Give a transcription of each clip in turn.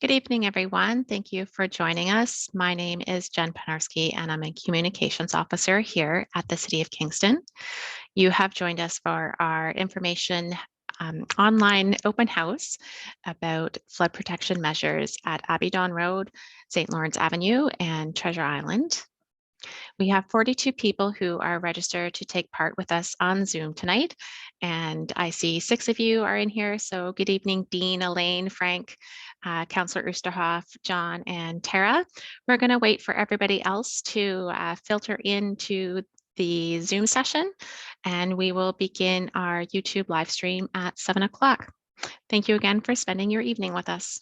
Good evening, everyone. Thank you for joining us. My name is Jen Penarski, and I'm a Communications Officer here at the City of Kingston. You have joined us for our information online open house about flood protection measures at Abbey Dawn Road, St. Lawrence Avenue, and Treasure Island. We have 42 people who are registered to take part with us on Zoom tonight. And I see 6 of you are in here. So good evening, Dean, Elaine, Frank, Councillor Oosterhoff, John, and Tara. We're going to wait for everybody else to filter into the Zoom session, and we will begin our YouTube live stream at 7 o'clock. Thank you again for spending your evening with us.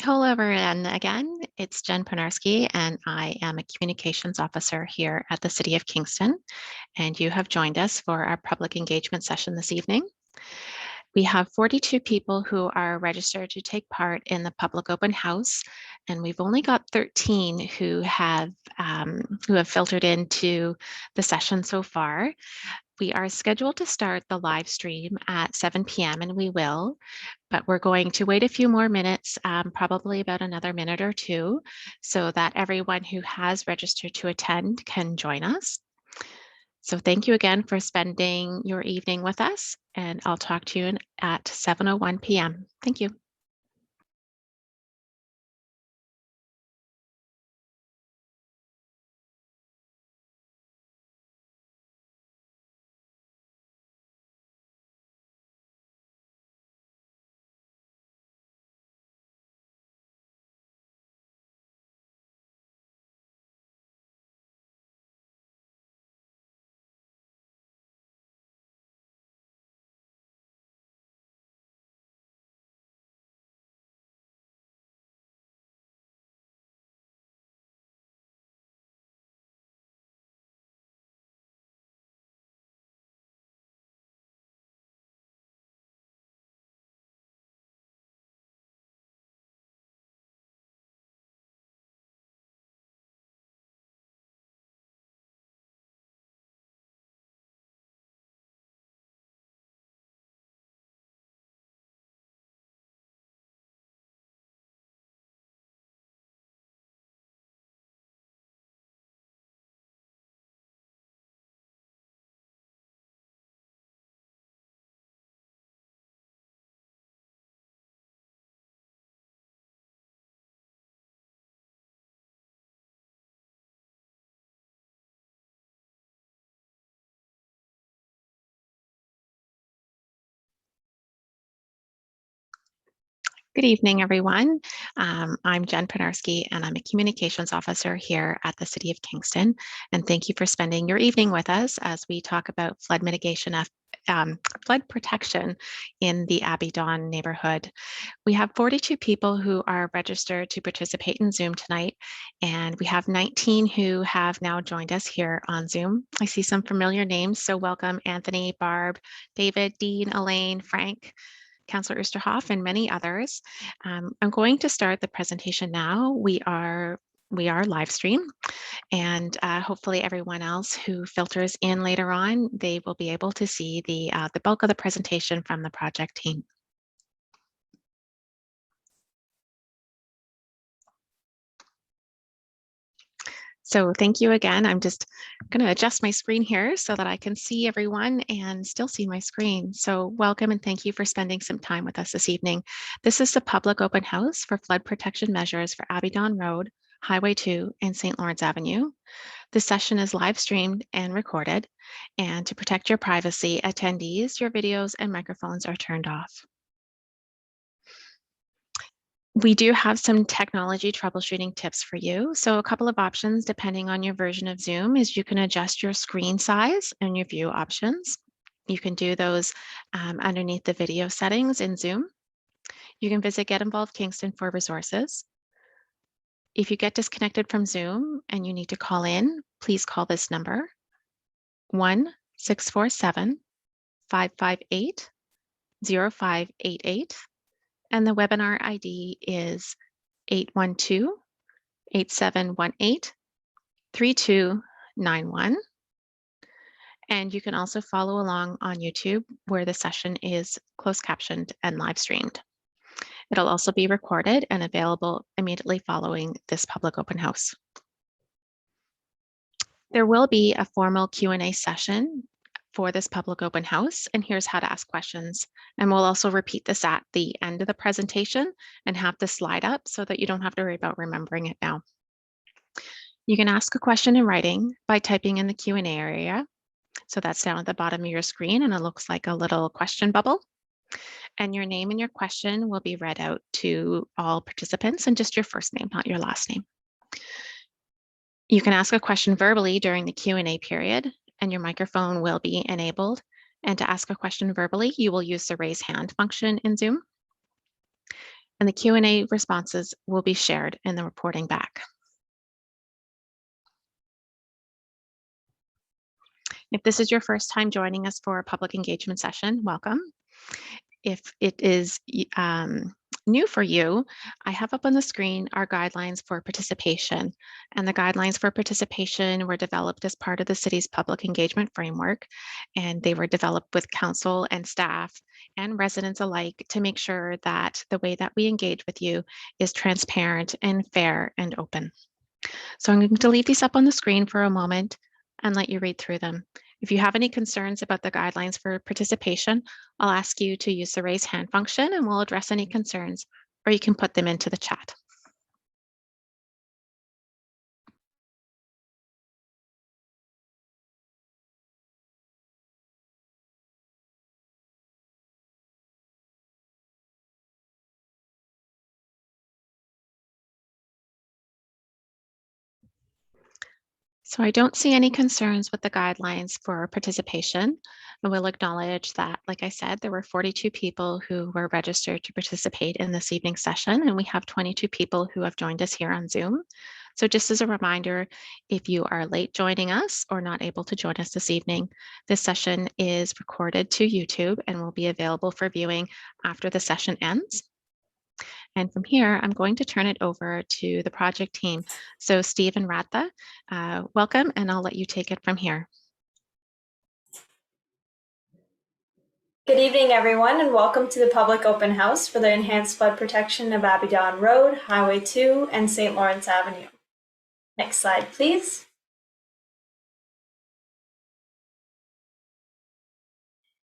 Hello, everyone. Again, it's Jen Penarski, and I am a Communications Officer here at the City of Kingston. And you have joined us for our public engagement session this evening. We have 42 people who are registered to take part in the public open house, and we've only got 13 who have filtered into the session so far. We are scheduled to start the live stream at 7 p.m. and we will, but we're going to wait a few more minutes, probably about another minute or two, so that everyone who has registered to attend can join us. So thank you again for spending your evening with us, and I'll talk to you at 7:01 p.m. Thank you. Good evening, everyone. I'm Jen Penarski, and I'm a communications officer here at the City of Kingston. And thank you for spending your evening with us as we talk about flood mitigation, flood protection in the Abbey Dawn neighborhood. We have 42 people who are registered to participate in Zoom tonight, and we have 19 who have now joined us here on Zoom. I see some familiar names, so welcome Anthony, Barb, David, Dean, Elaine, Frank, Councillor Oosterhoff, and many others. I'm going to start the presentation now. We are live stream, and hopefully everyone else who filters in later on, they will be able to see the bulk of the presentation from the project team. So thank you again. I'm just going to adjust my screen here so that I can see everyone and still see my screen. So welcome and thank you for spending some time with us this evening. This is the public open house for flood protection measures for Abbey Dawn Road, Highway 2, and St. Lawrence Avenue. This session is live streamed and recorded. And to protect your privacy, attendees, your videos and microphones are turned off. We do have some technology troubleshooting tips for you. So a couple of options depending on your version of Zoom is you can adjust your screen size and your view options. You can do those underneath the video settings in Zoom. You can visit Get Involved Kingston for resources. If you get disconnected from Zoom and you need to call in, please call this number 1-647-558-0588. And the webinar ID is 812-8718-3291. And you can also follow along on YouTube where the session is closed captioned and live streamed. It'll also be recorded and available immediately following this public open house. There will be a formal Q&A session for this public open house, and here's how to ask questions. And we'll also repeat this at the end of the presentation and have the slide up so that you don't have to worry about remembering it now. You can ask a question in writing by typing in the Q&A area. So that's down at the bottom of your screen, and it looks like a little question bubble. And your name and your question will be read out to all participants, and just your first name, not your last name. You can ask a question verbally during the Q&A period, and your microphone will be enabled. And to ask a question verbally, you will use the raise hand function in Zoom. And the Q&A responses will be shared in the reporting back. If this is your first time joining us for a public engagement session, welcome. If it is new for you, I have up on the screen our guidelines for participation. And the guidelines for participation were developed as part of the city's public engagement framework. And they were developed with council and staff and residents alike to make sure that the way that we engage with you is transparent and fair and open. So I'm going to leave these up on the screen for a moment and let you read through them. If you have any concerns about the guidelines for participation, I'll ask you to use the raise hand function and we'll address any concerns, or you can put them into the chat. So I don't see any concerns with the guidelines for participation. I will acknowledge that, like I said, there were 42 people who were registered to participate in this evening's session, and we have 22 people who have joined us here on Zoom. So just as a reminder, if you are late joining us or not able to join us this evening, this session is recorded to YouTube and will be available for viewing after the session ends. And from here, I'm going to turn it over to the project team. So Steve and Ratha, welcome, and I'll let you take it from here. Good evening, everyone, and welcome to the public open house for the enhanced flood protection of Abbey Dawn Road, Highway 2, and St. Lawrence Avenue. Next slide, please.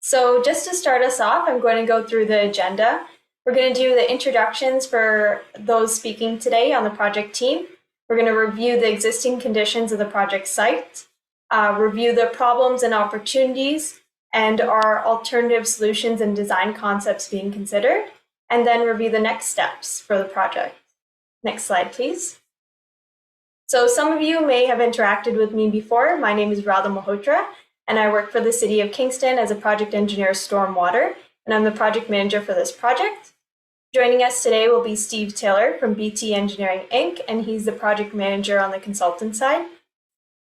So just to start us off, I'm going to go through the agenda. We're going to do the introductions for those speaking today on the project team. We're going to review the existing conditions of the project site, review the problems and opportunities, and our alternative solutions and design concepts being considered. and then review the next steps for the project. Next slide, please. So some of you may have interacted with me before. My name is Radha Malhotra, and I work for the City of Kingston as a project engineer stormwater, and I'm the project manager for this project. Joining us today will be Steve Taylor from BT Engineering Inc., and he's the project manager on the consultant side.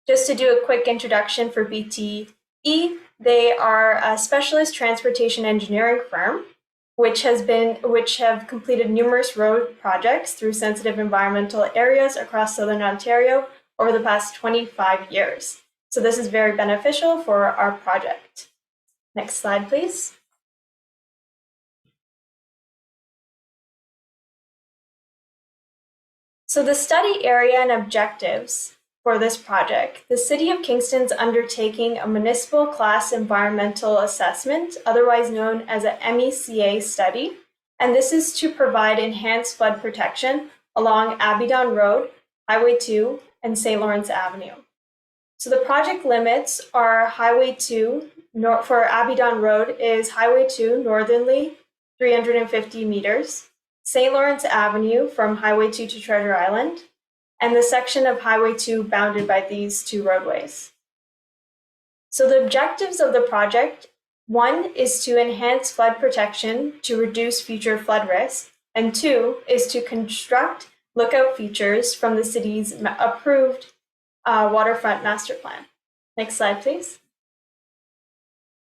Just to do a quick introduction for BTE, they are a specialist transportation engineering firm which have completed numerous road projects through sensitive environmental areas across southern Ontario over the past 25 years. So this is very beneficial for our project. Next slide, please. So the study area and objectives for this project, the City of Kingston's undertaking a Municipal Class Environmental Assessment, otherwise known as a MECA Study, and this is to provide enhanced flood protection along Abbey Dawn Road, Highway 2, and St. Lawrence Avenue. So the project limits are Highway 2, for Abbey Dawn Road is Highway 2 northerly, 350 meters, St. Lawrence Avenue from Highway 2 to Treasure Island, and the section of Highway 2 bounded by these two roadways. So the objectives of the project, one is to enhance flood protection to reduce future flood risk, and two is to construct lookout features from the city's approved Waterfront master plan. Next slide, please.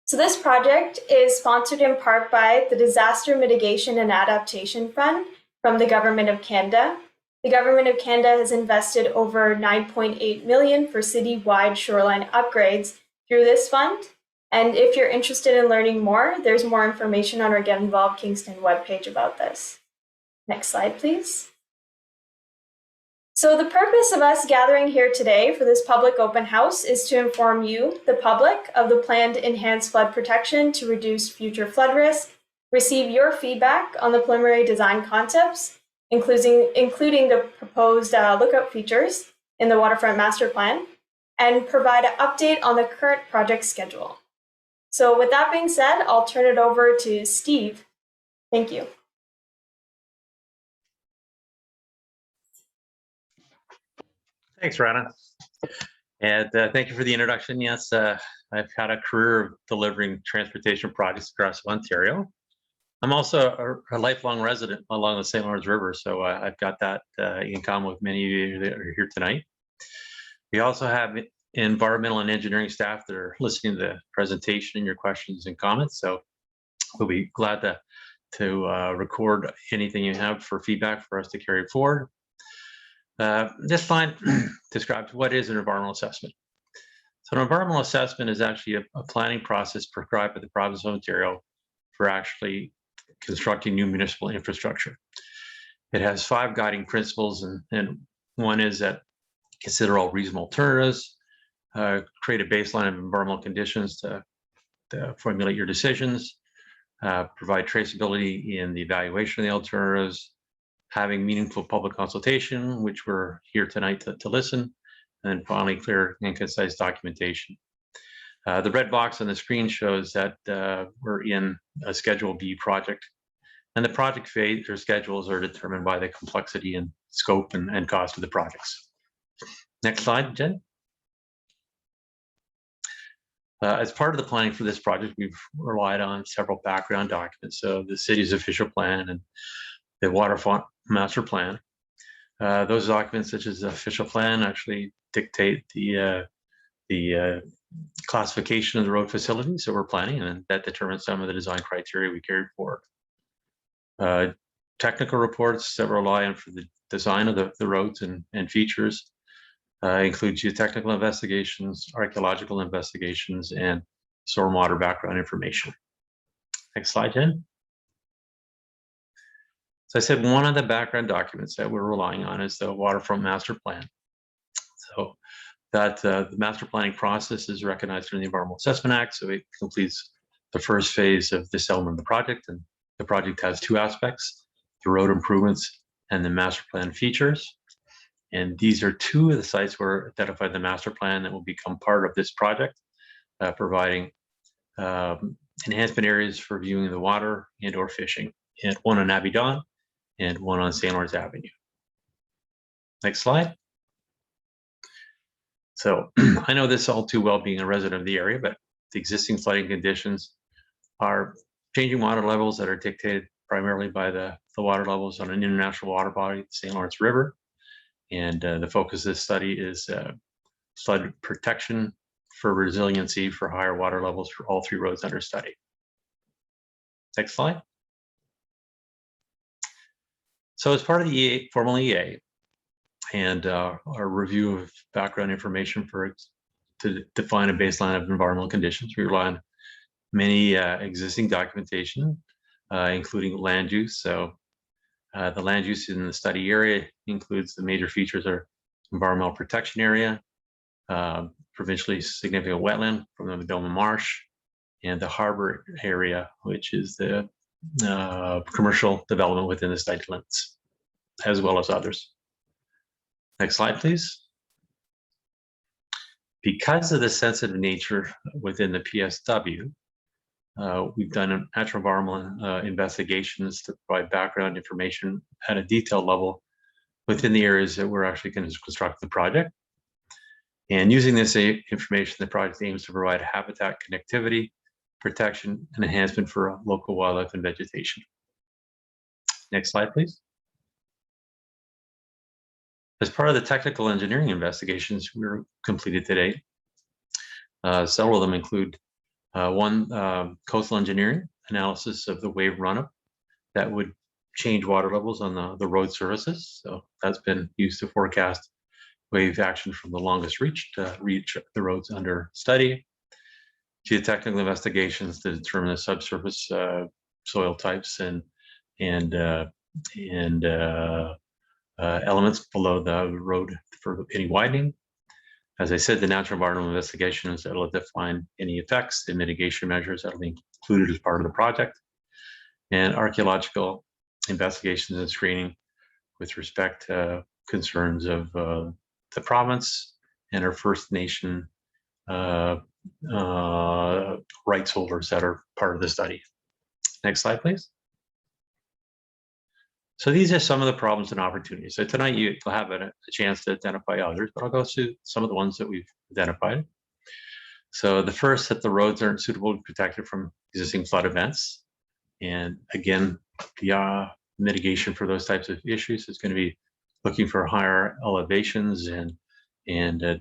So this project is sponsored in part by the Disaster Mitigation and Adaptation Fund from the Government of Canada. The Government of Canada has invested over $9.8 million for city-wide shoreline upgrades through this fund. And if you're interested in learning more, there's more information on our Get Involved Kingston webpage about this. Next slide, please. So the purpose of us gathering here today for this public open house is to inform you, the public, of the planned enhanced flood protection to reduce future flood risk, receive your feedback on the preliminary design concepts, including the proposed lookout features in the Waterfront Master Plan, and provide an update on the current project schedule. So with that being said, I'll turn it over to Steve. Thank you. Thanks, Rana. And thank you for the introduction. Yes, I've had a career of delivering transportation projects across Ontario. I'm also a lifelong resident along the St. Lawrence River, so I've got that in common with many of you that are here tonight. We also have environmental and engineering staff that are listening to the presentation and your questions and comments, so we'll be glad to record anything you have for feedback for us to carry forward. This slide describes what is an environmental assessment. So an environmental assessment is actually a planning process prescribed by the province of Ontario for actually constructing new municipal infrastructure. It has 5 guiding principles, and one is that consider all reasonable alternatives, create a baseline of environmental conditions to formulate your decisions, provide traceability in the evaluation of the alternatives, having meaningful public consultation, which we're here tonight to listen, and then finally clear and concise documentation. The red box on the screen shows that we're in a Schedule B project, and the project phase or schedules are determined by the complexity and scope and cost of the projects. Next slide, Jen. As part of the planning for this project, we've relied on several background documents, so the city's official plan and the Waterfront Master Plan. Those documents, such as the official plan, actually dictate the classification of the road facilities that we're planning, and that determines some of the design criteria we carried forward. Technical reports that rely on for the design of the roads and features include geotechnical investigations, archaeological investigations, and stormwater background information. Next slide, Jen. So I said one of the background documents that we're relying on is the Waterfront Master Plan. So that the master planning process is recognized in the Environmental Assessment Act, so it completes the first phase of this element of the project, and the project has 2 aspects: the road improvements and the master plan features. And these are 2 of the sites where identified in the master plan that will become part of this project, providing enhancement areas for viewing the water and/or fishing. and one on Abbey Dawn, and one on St. Lawrence Avenue. Next slide. So I know this all too well being a resident of the area, but the existing flooding conditions are changing water levels that are dictated primarily by the water levels on an international water body, the St. Lawrence River. And the focus of this study is flood protection for resiliency for higher water levels for all 3 roads under study. Next slide. So as part of the formal EA and our review of background information to define a baseline of environmental conditions, we rely on many existing documentation, including land use. So the land use in the study area includes the major features are environmental protection area, provincially significant wetland from the Medoma Marsh, and the harbor area, which is the commercial development within the study limits, as well as others. Next slide, please. Because of the sensitive nature within the PSW, we've done natural environmental investigations to provide background information at a detailed level within the areas that we're actually going to construct the project. And using this information, the project aims to provide habitat connectivity, protection, and enhancement for local wildlife and vegetation. Next slide, please. As part of the technical engineering investigations we completed today, several of them include one, coastal engineering analysis of the wave runup that would change water levels on the road surfaces. So that's been used to forecast wave action from the longest reach to reach the roads under study. Geotechnical investigations to determine the subsurface soil types and elements below the road for any widening. As I said, the natural environmental investigations that will define any effects and mitigation measures that will be included as part of the project, and archaeological investigations and screening with respect to concerns of the province and our First Nation rights holders that are part of the study. Next slide, please. So these are some of the problems and opportunities. So tonight you'll have a chance to identify others, but I'll go through some of the ones that we've identified. So the first, that the roads aren't suitably protected from existing flood events. And again, the mitigation for those types of issues is going to be looking for higher elevations and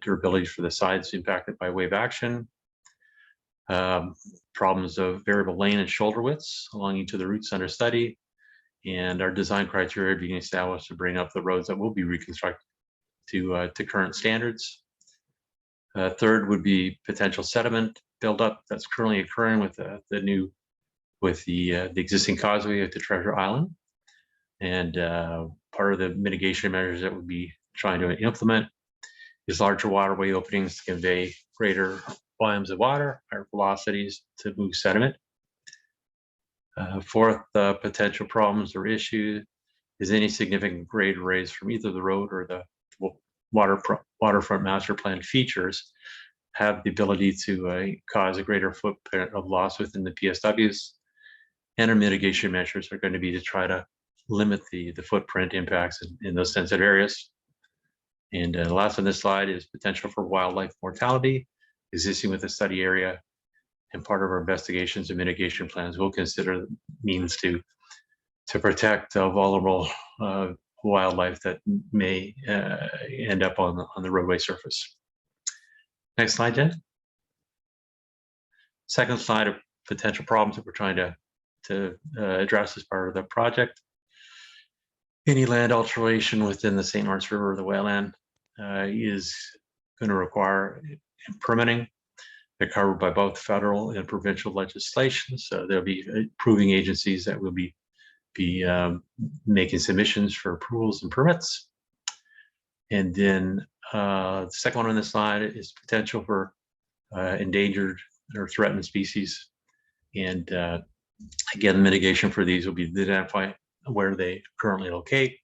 durability for the sides impacted by wave action. Problems of variable lane and shoulder widths along each of the routes under study, and our design criteria being established to bring up the roads that will be reconstructed to current standards. Third would be potential sediment buildup that's currently occurring with the existing causeway at the Treasure Island, and part of the mitigation measures that we'll be trying to implement is larger waterway openings to convey greater volumes of water, higher velocities to move sediment. Fourth, potential problems or issues is any significant grade raise from either the road or the waterfront master plan features have the ability to cause a greater footprint of loss within the PSWs, and our mitigation measures are going to be to try to limit the footprint impacts in those sensitive areas. And last on this slide is potential for wildlife mortality existing with the study area. And part of our investigations and mitigation plans will consider means to protect vulnerable wildlife that may end up on the roadway surface. Next slide, Jen. Second slide of potential problems that we're trying to address as part of the project. Any land alteration within the St. Lawrence River or the wetland is going to require permitting. They're covered by both federal and provincial legislation, so there'll be approving agencies that will be making submissions for approvals and permits. And then the second one on this slide is potential for endangered or threatened species. And again, mitigation for these will be to identify where they currently locate,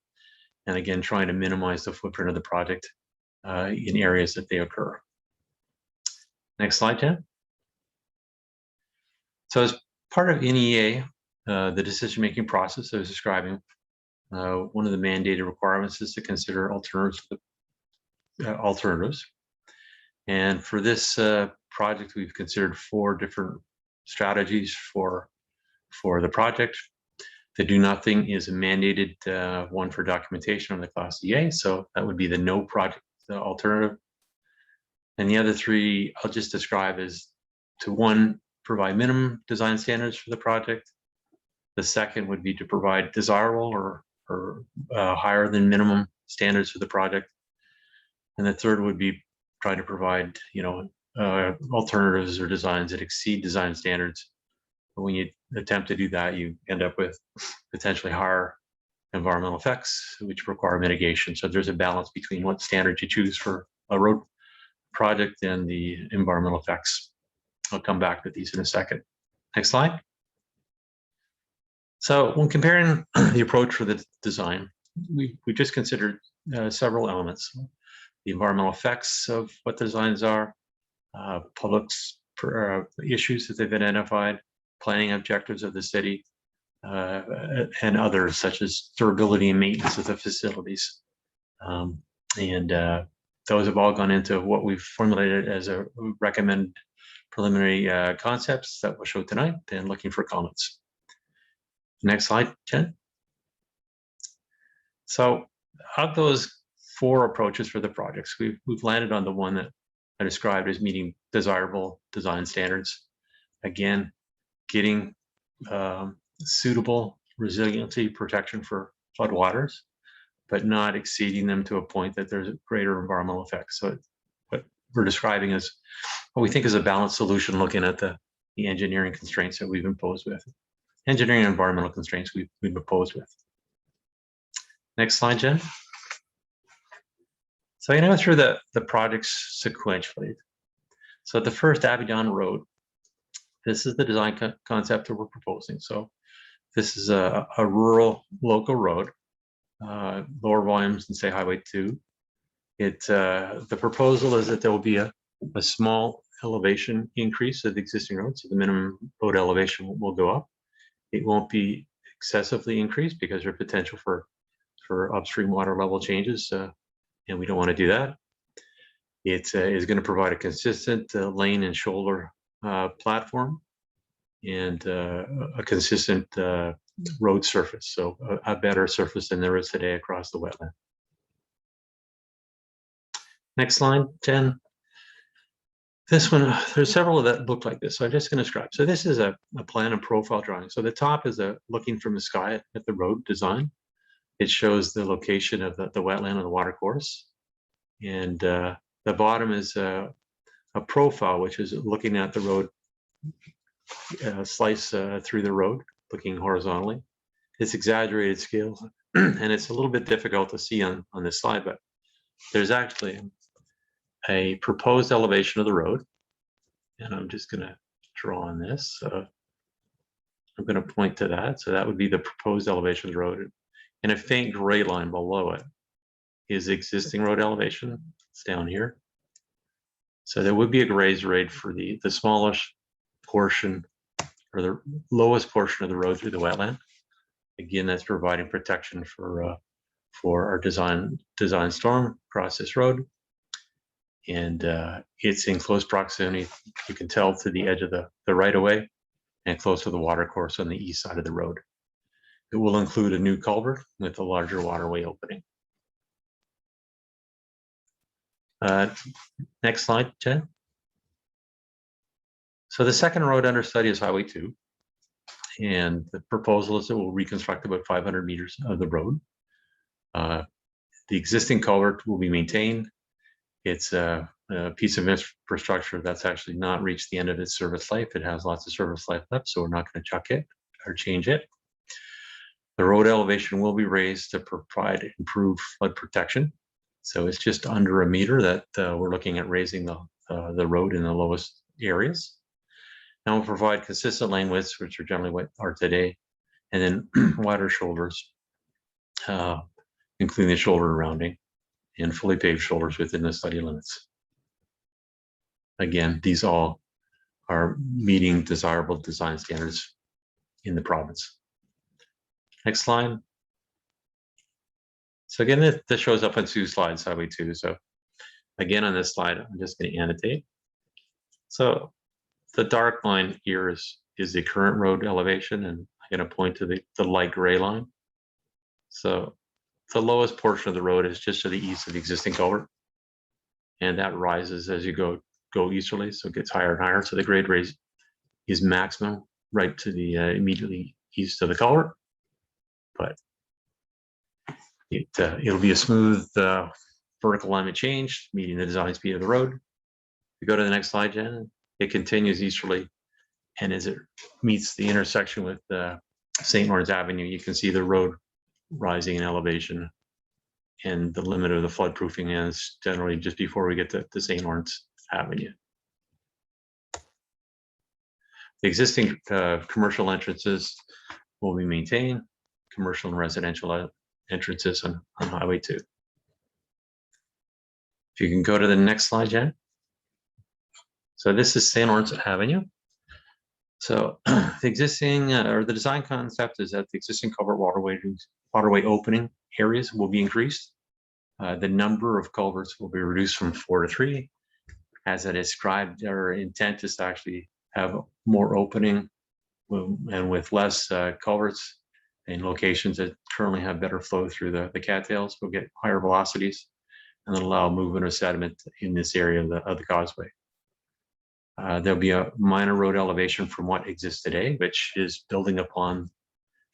and again, trying to minimize the footprint of the project in areas that they occur. Next slide, Jen. So as part of NEA, the decision-making process I was describing. One of the mandated requirements is to consider alternatives. And for this project, we've considered 4 different strategies for the project. The do nothing is a mandated one for documentation on the Class EA, so that would be the no project alternative. And the other 3 I'll just describe as to 1, provide minimum design standards for the project. The second would be to provide desirable or higher than minimum standards for the project. And the third would be try to provide, alternatives or designs that exceed design standards. But when you attempt to do that, you end up with potentially higher environmental effects, which require mitigation. So there's a balance between what standard you choose for a road project and the environmental effects. I'll come back to these in a second. Next slide. So when comparing the approach for the design, we just considered several elements: the environmental effects of what the designs are, public's issues that they've identified, planning objectives of the city, and others such as durability and maintenance of the facilities. Those have all gone into what we've formulated as a recommended preliminary concepts that we'll show tonight, and looking for comments. Next slide, Jen. So of those 4 approaches for the projects, we've landed on the one that I described as meeting desirable design standards. Again, getting suitable resiliency protection for floodwaters, but not exceeding them to a point that there's greater environmental effects. So what we're describing is what we think is a balanced solution, looking at the engineering constraints that we've imposed with. Engineering and environmental constraints we've imposed with. Next slide, Jen. So I know through the projects sequentially. So the first, Abbey Dawn Road, this is the design concept that we're proposing. So this is a rural local road, lower volumes than say Highway 2. The proposal is that there will be a small elevation increase of the existing road, so the minimum road elevation will go up. It won't be excessively increased because there's potential for upstream water level changes, and we don't want to do that. It is going to provide a consistent lane and shoulder platform, and a consistent road surface, so a better surface than there is today across the wetland. Next slide, Jen. This one, there's several that look like this, so I'm just going to describe. So this is a plan and profile drawing. So the top is looking from the sky at the road design. It shows the location of the wetland and the water course. And the bottom is a profile, which is looking at the road slice through the road, looking horizontally. It's exaggerated scale, and it's a little bit difficult to see on this slide, but there's actually a proposed elevation of the road, and I'm just going to draw on this. I'm going to point to that. So that would be the proposed elevation of the road, and a faint gray line below it is existing road elevation. It's down here. So there would be a graze rate for the smallest portion, or the lowest portion of the road through the wetland. Again, that's providing protection for our design storm across this road. And it's in close proximity, you can tell, to the edge of the right-of-way and close to the water course on the east side of the road. It will include a new culvert with a larger waterway opening. Next slide, Jen. So the second road under study is Highway 2. And the proposal is that we'll reconstruct about 500 meters of the road. The existing culvert will be maintained. It's a piece of infrastructure that's actually not reached the end of its service life. It has lots of service life left, so we're not going to chuck it or change it. The road elevation will be raised to provide improved flood protection. So it's just under a meter that we're looking at raising the road in the lowest areas. And we'll provide consistent lane widths, which are generally what are today, and then wider shoulders, including the shoulder rounding, and fully paved shoulders within the study limits. Again, these all are meeting desirable design standards in the province. Next slide. So again, this shows up on 2 slides, Highway 2. So again, on this slide, I'm just going to annotate. So the dark line here is the current road elevation, and I'm going to point to the light gray line. So the lowest portion of the road is just to the east of the existing culvert, and that rises as you go easterly, so it gets higher and higher. So the grade raise is maximum right to the immediately east of the culvert, but it'll be a smooth vertical alignment change, meeting the design speed of the road. We go to the next slide, Jen. It continues easterly, and as it meets the intersection with St. Lawrence Avenue, you can see the road rising in elevation, and the limit of the floodproofing is generally just before we get to St. Lawrence Avenue. The existing commercial entrances will be maintained, commercial and residential entrances on Highway 2. If you can go to the next slide, Jen. So this is St. Lawrence Avenue. So the existing or the design concept is that the existing culvert waterway opening areas will be increased. The number of culverts will be reduced from 4 to 3. As I described, our intent is to actually have more opening and with less culverts in locations that currently have better flow through the cattails. We'll get higher velocities and then allow movement of sediment in this area of the causeway. There'll be a minor road elevation from what exists today, which is building upon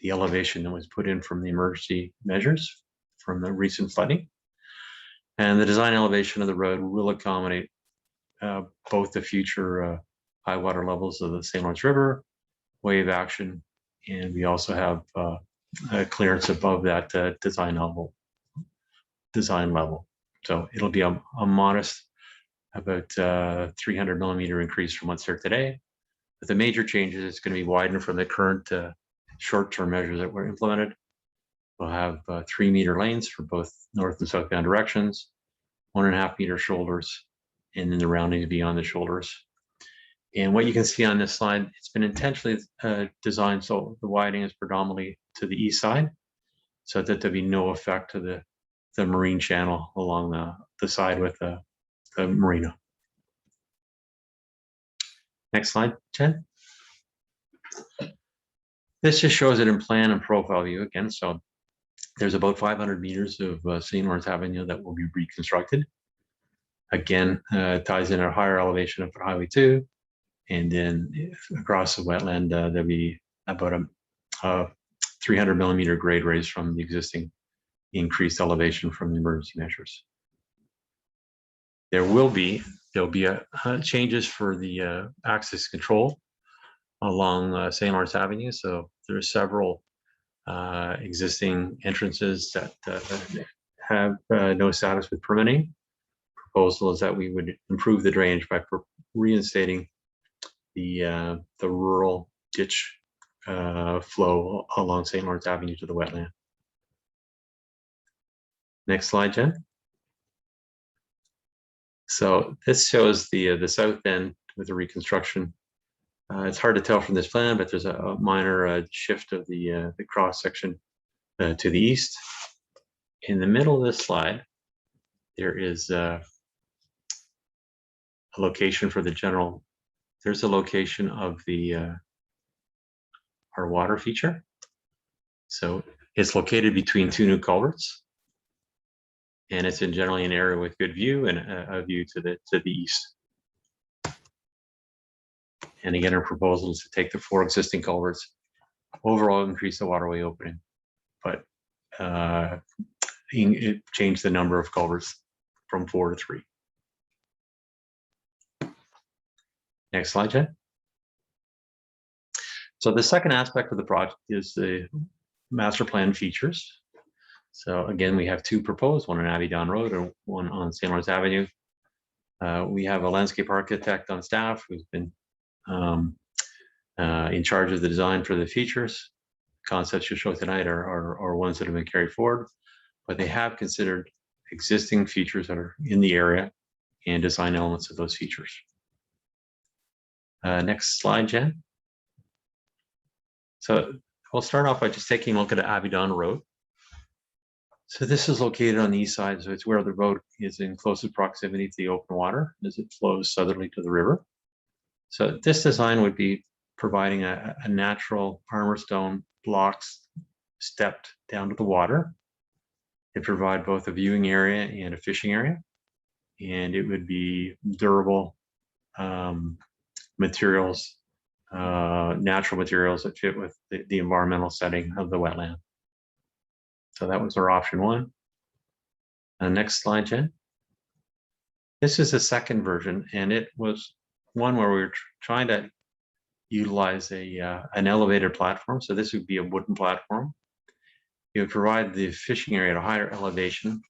the elevation that was put in from the emergency measures from the recent flooding. And the design elevation of the road will accommodate both the future high water levels of the St. Lawrence River, wave action, and we also have a clearance above that design level. So it'll be a modest, about 300 millimeter increase from what's there today. But the major changes, it's going to be widened from the current short-term measures that were implemented. We'll have 3 meter lanes for both north and southbound directions, 1.5 meter shoulders, and then the rounding beyond the shoulders. And what you can see on this slide, it's been intentionally designed so the widening is predominantly to the east side, so that there'll be no effect to the marine channel along the side with the marina. Next slide, Jen. This just shows it in plan and profile view again. So there's about 500 meters of St. Lawrence Avenue that will be reconstructed. Again, ties in a higher elevation of Highway 2. And then across the wetland, there'll be about a 300 millimeter grade raise from the existing increased elevation from the emergency measures. There'll be changes for the access control along St. Lawrence Avenue. So there are several existing entrances that have no status with permitting. Proposal is that we would improve the drainage by reinstating the rural ditch flow along St. Lawrence Avenue to the wetland. Next slide, Jen. So this shows the south end with the reconstruction. It's hard to tell from this plan, but there's a minor shift of the cross section to the east. In the middle of this slide, there is a location for the general. There's a location of our water feature. So it's located between 2 new culverts, and it's in generally an area with good view and a view to the east. And again, our proposal is to take the 4 existing culverts, overall increase the waterway opening, but change the number of culverts from 4 to 3. Next slide, Jen. So the second aspect of the project is the master plan features. So again, we have 2 proposed, one on Abbey Dawn Road and one on St. Lawrence Avenue. We have a landscape architect on staff who's been in charge of the design for the features. Concepts you'll show tonight are ones that have been carried forward, but they have considered existing features that are in the area and design elements of those features. Next slide, Jen. So we'll start off by just taking a look at Abbey Dawn Road. So this is located on the east side, so it's where the road is in closest proximity to the open water as it flows southerly to the river. So this design would be providing a natural armor stone blocks stepped down to the water. It provide both a viewing area and a fishing area, and it would be durable materials, natural materials that fit with the environmental setting of the wetland. So that was our option one. Next slide, Jen. This is the second version, and it was one where we were trying to utilize an elevated platform. So this would be a wooden platform. It would provide the fishing area at a higher elevation,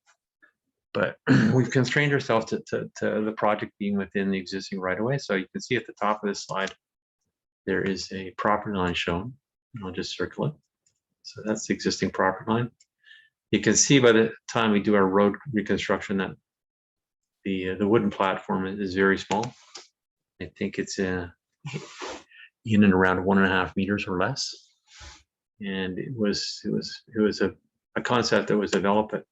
but we've constrained ourselves to the project being within the existing right-of-way. So you can see at the top of this slide, there is a property line shown. I'll just circle it. So that's the existing property line. You can see by the time we do our road reconstruction that the wooden platform is very small. I think it's in and around 1.5 meters or less. And it was a concept that was developed, but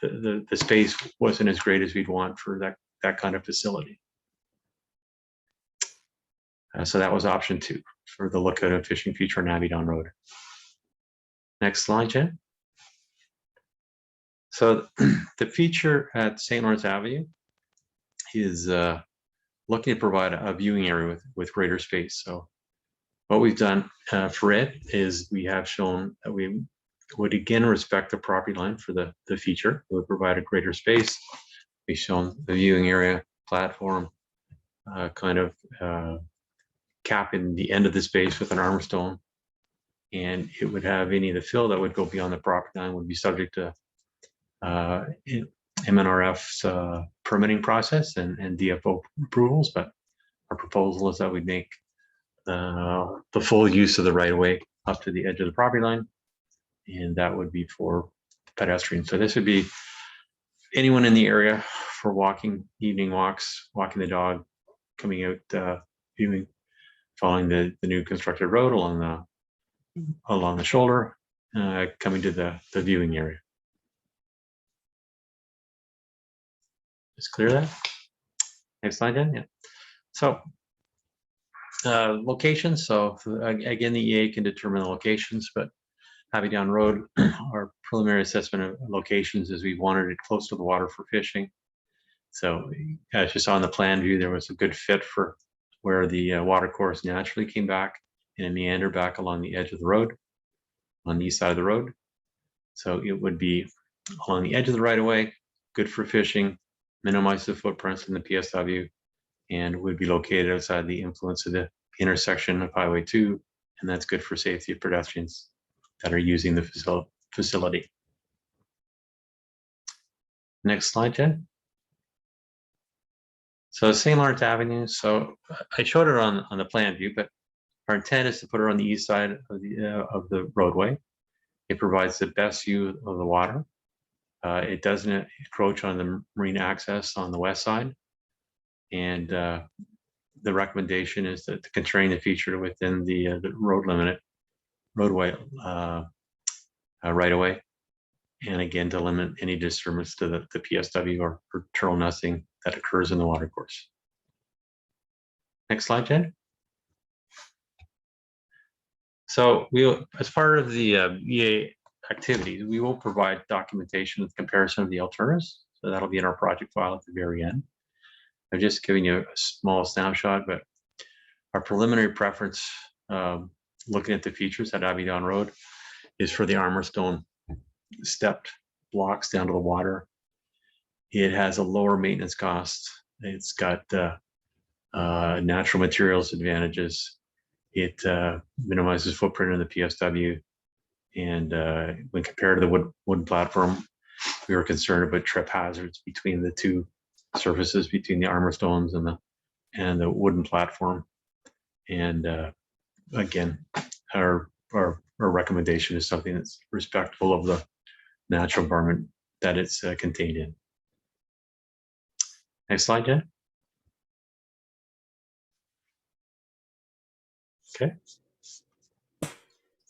the space wasn't as great as we'd want for that kind of facility. So that was option two for the lookout and fishing feature on Abbey Dawn Road. Next slide, Jen. So the feature at St. Lawrence Avenue is looking to provide a viewing area with greater space. So what we've done for it is we have shown that we would again respect the property line for the feature. It would provide a greater space. We've shown the viewing area platform kind of capping the end of the space with an armor stone. And it would have any of the fill that would go beyond the property line would be subject to MNRF's permitting process and DFO approvals. But our proposal is that we make the full use of the right-of-way up to the edge of the property line, and that would be for pedestrians. So this would be anyone in the area for walking, evening walks, walking the dog, coming out, viewing, following the new constructed road along the shoulder, coming to the viewing area. Just clear that. Next slide, Jen. Yeah. So locations. So again, the EA can determine the locations, but Abbey Dawn Road, our preliminary assessment of locations is we wanted it close to the water for fishing. So as you saw in the plan view, there was a good fit for where the water course naturally came back and meandered back along the edge of the road, on the east side of the road. So it would be along the edge of the right-of-way, good for fishing, minimize the footprints in the PSW, and would be located outside the influence of the intersection of Highway 2, and that's good for safety of pedestrians that are using the facility. Next slide, Jen. So St. Lawrence Avenue, so I showed it on the plan view, but our intent is to put it on the east side of the roadway. It provides the best view of the water. It doesn't encroach on the marine access on the west side. And the recommendation is to constrain the feature within the roadway right away. And again, to limit any disturbance to the PSW or turtle nesting that occurs in the water course. Next slide, Jen. So as part of the EA activities, we will provide documentation with comparison of the alternatives. So that'll be in our project file at the very end. I'm just giving you a small snapshot, but our preliminary preference, looking at the features at Abbey Dawn Road, is for the armor stone stepped blocks down to the water. It has a lower maintenance cost. It's got natural materials advantages. It minimizes footprint in the PSW. And when compared to the wooden platform, we were concerned about trip hazards between the two surfaces, between the armor stones and the wooden platform. And again, our recommendation is something that's respectful of the natural environment that it's contained in. Next slide, Jen.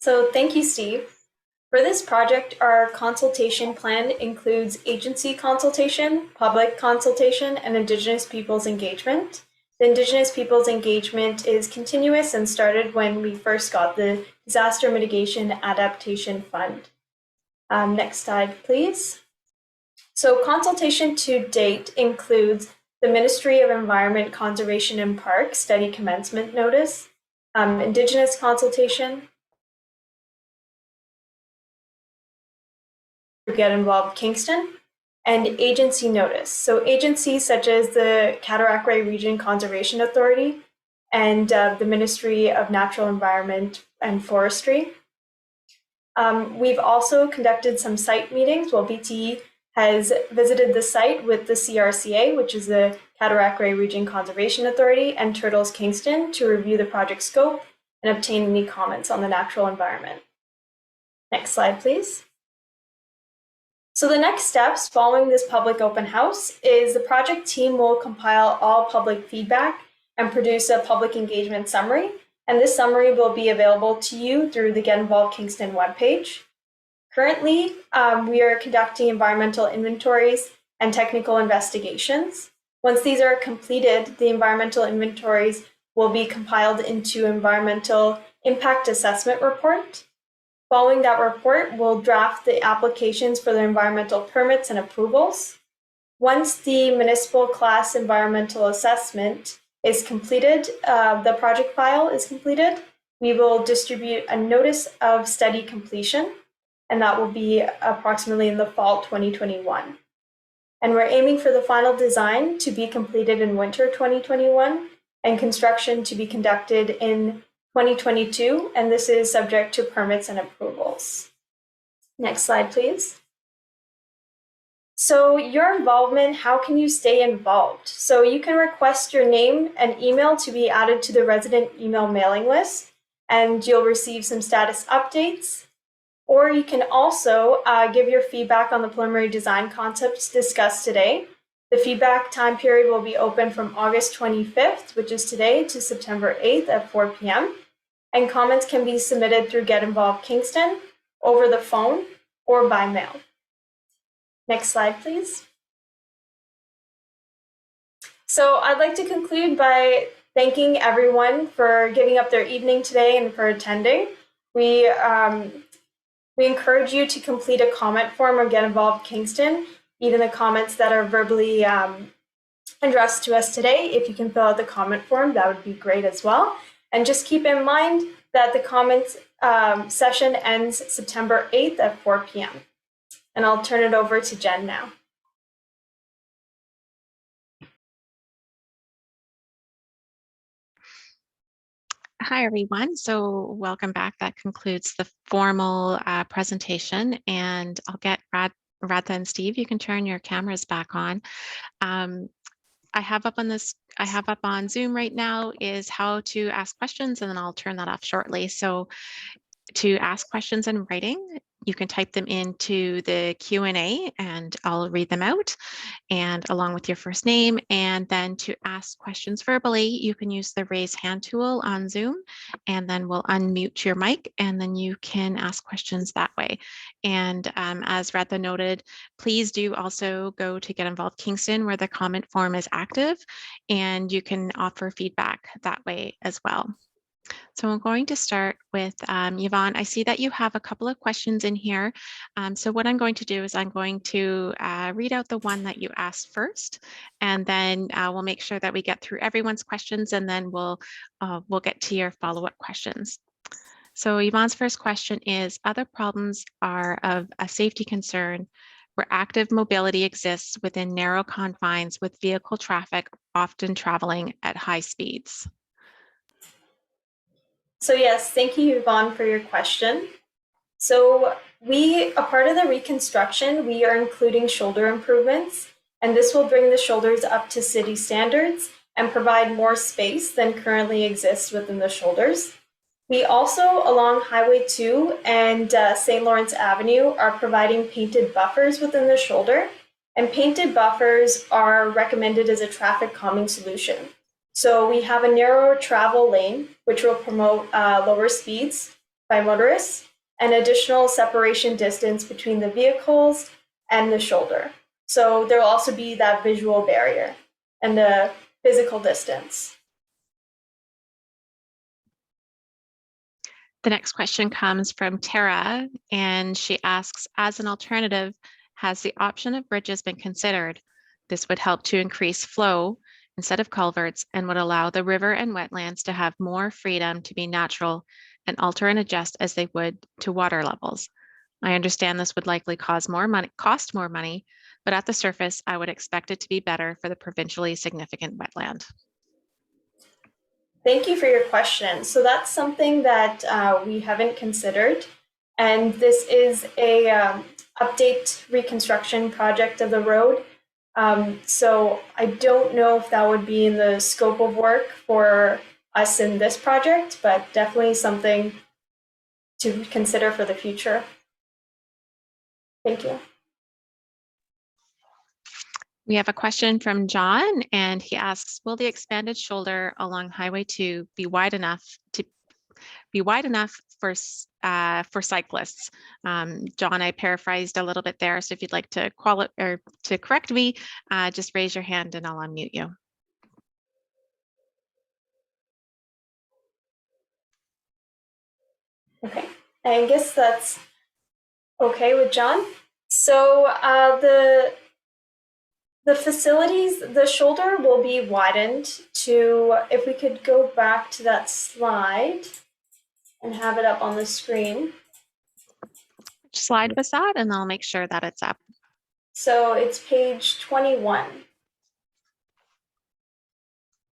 So So thank you, Steve. For this project, our consultation plan includes agency consultation, public consultation, and Indigenous peoples engagement. The Indigenous peoples engagement is continuous and started when we first got the Disaster Mitigation Adaptation Fund. Next slide, please. So consultation to date includes the Ministry of Environment, Conservation and Parks Study Commencement Notice, Indigenous consultation, Get Involved Kingston, and agency notice. So agencies such as the Cataraqui Region Conservation Authority and the Ministry of Natural Environment and Forestry. We've also conducted some site meetings. Well, BTE has visited the site with the CRCA, which is the Cataraqui Region Conservation Authority, and Turtles Kingston to review the project scope and obtain any comments on the natural environment. Next slide, please. So the next steps following this public open house is the project team will compile all public feedback and produce a public engagement summary. And this summary will be available to you through the Get Involved Kingston webpage. Currently, we are conducting environmental inventories and technical investigations. Once these are completed, the environmental inventories will be compiled into environmental impact assessment report. Following that report, we'll draft the applications for the environmental permits and approvals. Once the Municipal Class Environmental Assessment is completed, the project file is completed, we will distribute a notice of study completion, and that will be approximately in the fall 2021. And we're aiming for the final design to be completed in winter 2021 and construction to be conducted in 2022, and this is subject to permits and approvals. Next slide, please. So your involvement, how can you stay involved? So you can request your name and email to be added to the resident email mailing list, and you'll receive some status updates. Or you can also give your feedback on the preliminary design concepts discussed today. The feedback time period will be open from August 25th, which is today, to September 8th at 4 p.m. And comments can be submitted through Get Involved Kingston, over the phone, or by mail. Next slide, please. So I'd like to conclude by thanking everyone for giving up their evening today and for attending. We encourage you to complete a comment form on Get Involved Kingston, even the comments that are verbally addressed to us today. If you can fill out the comment form, that would be great as well. And just keep in mind that the comments session ends September 8th at 4 p.m. And I'll turn it over to Jen now. Hi, everyone. So welcome back. That concludes the formal presentation, and I'll get Radha and Steve, you can turn your cameras back on. I have up on Zoom right now is how to ask questions, and then I'll turn that off shortly. So to ask questions in writing, you can type them into the Q&A and I'll read them out, and along with your first name. And then to ask questions verbally, you can use the raise hand tool on Zoom, and then we'll unmute your mic and then you can ask questions that way. And as Radha noted, please do also go to Get Involved Kingston where the comment form is active, and you can offer feedback that way as well. So I'm going to start with Yvonne. I see that you have a couple of questions in here. So what I'm going to do is I'm going to read out the one that you asked first, and then we'll make sure that we get through everyone's questions, and then we'll get to your follow-up questions. So Yvonne's first question is, other problems are of a safety concern where active mobility exists within narrow confines with vehicle traffic often traveling at high speeds. So yes, thank you, Yvonne, for your question. So a part of the reconstruction, we are including shoulder improvements, and this will bring the shoulders up to city standards and provide more space than currently exists within the shoulders. We also, along Highway 2 and St. Lawrence Avenue, are providing painted buffers within the shoulder, and painted buffers are recommended as a traffic calming solution. So we have a narrower travel lane, which will promote lower speeds. by motorists, and additional separation distance between the vehicles and the shoulder. So there will also be that visual barrier and the physical distance. The next question comes from Tara, and she asks, as an alternative, has the option of bridges been considered? This would help to increase flow instead of culverts and would allow the river and wetlands to have more freedom to be natural and alter and adjust as they would to water levels. I understand this would likely cost more money, but at the surface, I would expect it to be better for the provincially significant wetland. Thank you for your question. So that's something that we haven't considered. And this is a update reconstruction project of the road. So I don't know if that would be in the scope of work for us in this project, but definitely something to consider for the future. Thank you. We have a question from John, and he asks, will the expanded shoulder along Highway 2 be wide enough for cyclists? John, I paraphrased a little bit there, so if you'd like to correct me, just raise your hand and I'll unmute you. Okay, I guess that's okay with John. So the facilities, the shoulder will be widened to, if we could go back to that slide and have it up on the screen. Which slide was that? And I'll make sure that it's up. So it's page 21.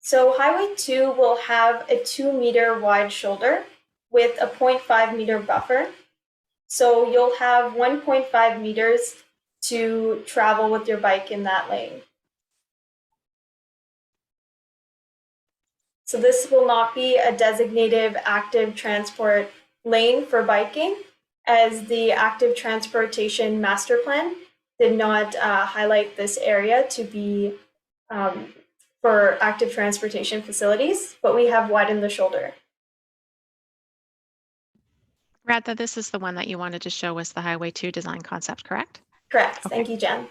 So Highway 2 will have a 2-meter wide shoulder with a 0.5 meter buffer. So you'll have 1.5 meters to travel with your bike in that lane. So this will not be a designated active transport lane for biking, as the active transportation master plan did not highlight this area to be for active transportation facilities, but we have widened the shoulder. Radha, this is the one that you wanted to show was the Highway 2 design concept, correct? Correct. Okay. Thank you, Jen.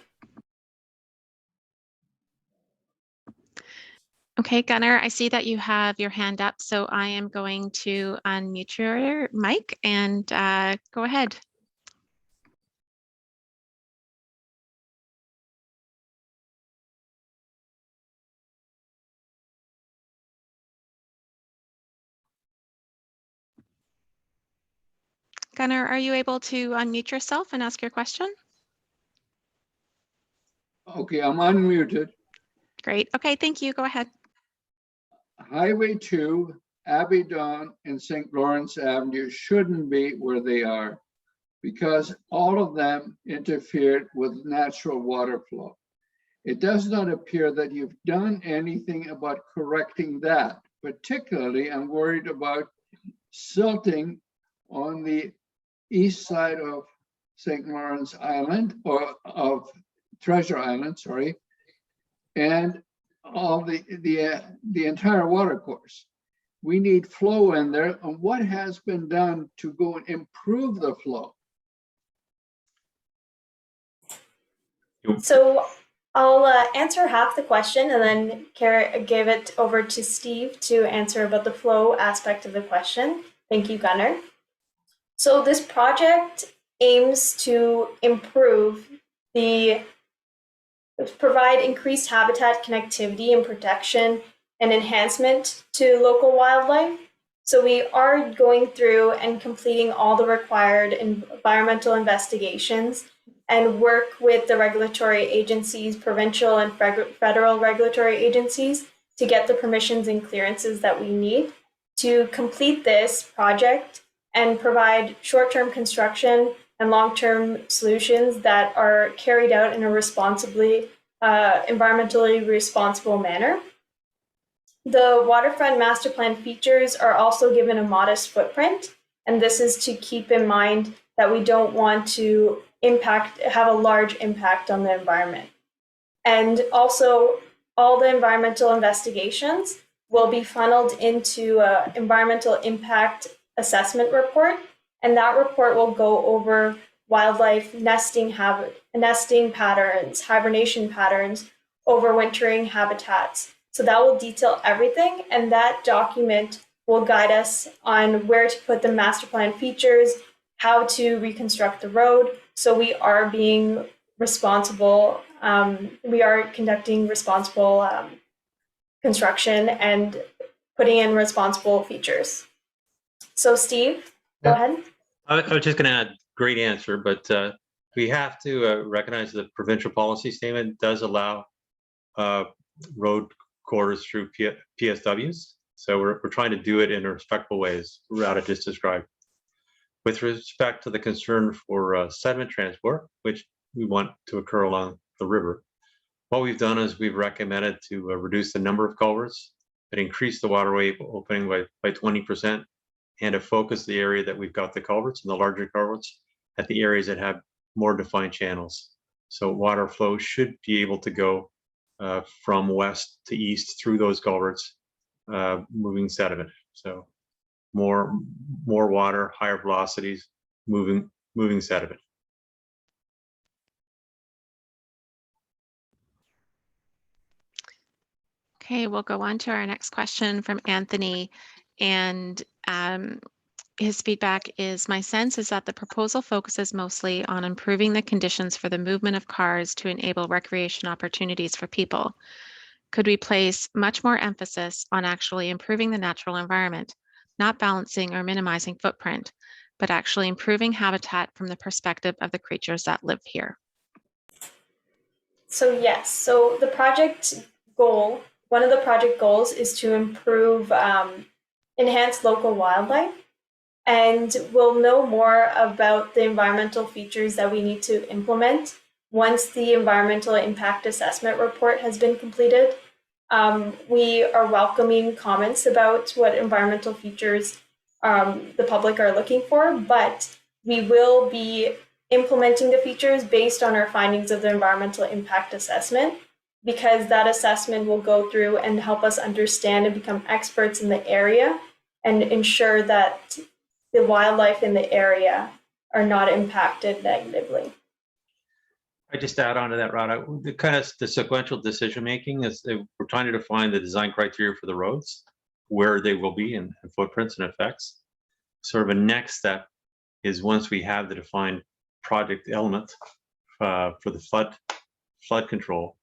Okay, Gunnar, I see that you have your hand up, so I am going to unmute your mic and go ahead. Gunnar, are you able to unmute yourself and ask your question? Okay, I'm unmuted. Great. Okay, thank you. Go ahead. Highway 2, Abbey Dawn, and St. Lawrence Avenue shouldn't be where they are because all of them interfered with natural water flow. It does not appear that you've done anything about correcting that. Particularly, I'm worried about silting on the east side of St. Lawrence Island, or of Treasure Island, sorry, and all the entire water course. We need flow in there, and what has been done to go and improve the flow? So I'll answer half the question and then give it over to Steve to answer about the flow aspect of the question. Thank you, Gunnar. So this project aims to provide increased habitat connectivity and protection and enhancement to local wildlife. So we are going through and completing all the required environmental investigations and work with the regulatory agencies, provincial and federal regulatory agencies, to get the permissions and clearances that we need to complete this project and provide short-term construction and long-term solutions that are carried out in a environmentally responsible manner. The Waterfront Master Plan features are also given a modest footprint, and this is to keep in mind that we don't want to have a large impact on the environment. And also, all the environmental investigations will be funneled into an environmental impact assessment report And that report will go over wildlife nesting patterns, hibernation patterns, overwintering habitats. So that will detail everything, and that document will guide us on where to put the master plan features, how to reconstruct the road. So we are being responsible. We are conducting responsible construction and putting in responsible features. So Steve, go ahead. I was just going to add, great answer, but we have to recognize the provincial policy statement does allow road corridors through PSWs. So we're trying to do it in a respectful way, as Rada just described. With respect to the concern for sediment transport, which we want to occur along the river, what we've done is we've recommended to reduce the number of culverts and increase the waterway opening by 20%, and to focus the area that we've got the culverts and the larger culverts at the areas that have more defined channels. So water flow should be able to go from west to east through those culverts, moving sediment. So more water, higher velocities, moving sediment. Okay, we'll go on to our next question from Anthony. And his feedback is, my sense is that the proposal focuses mostly on improving the conditions for the movement of cars to enable recreation opportunities for people. Could we place much more emphasis on actually improving the natural environment, not balancing or minimizing footprint, but actually improving habitat from the perspective of the creatures that live here? So yes, so the project goal, one of the project goals is to improve, enhance local wildlife. And we'll know more about the environmental features that we need to implement once the environmental impact assessment report has been completed. We are welcoming comments about what environmental features the public are looking for, but we will be implementing the features based on our findings of the environmental impact assessment, because that assessment will go through and help us understand and become experts in the area and ensure that the wildlife in the area are not impacted negatively. I just add on to that, Rada, the sequential decision making is we're trying to define the design criteria for the roads, where they will be and footprints and effects. Sort of a next step is, once we have the defined project element for the flood control,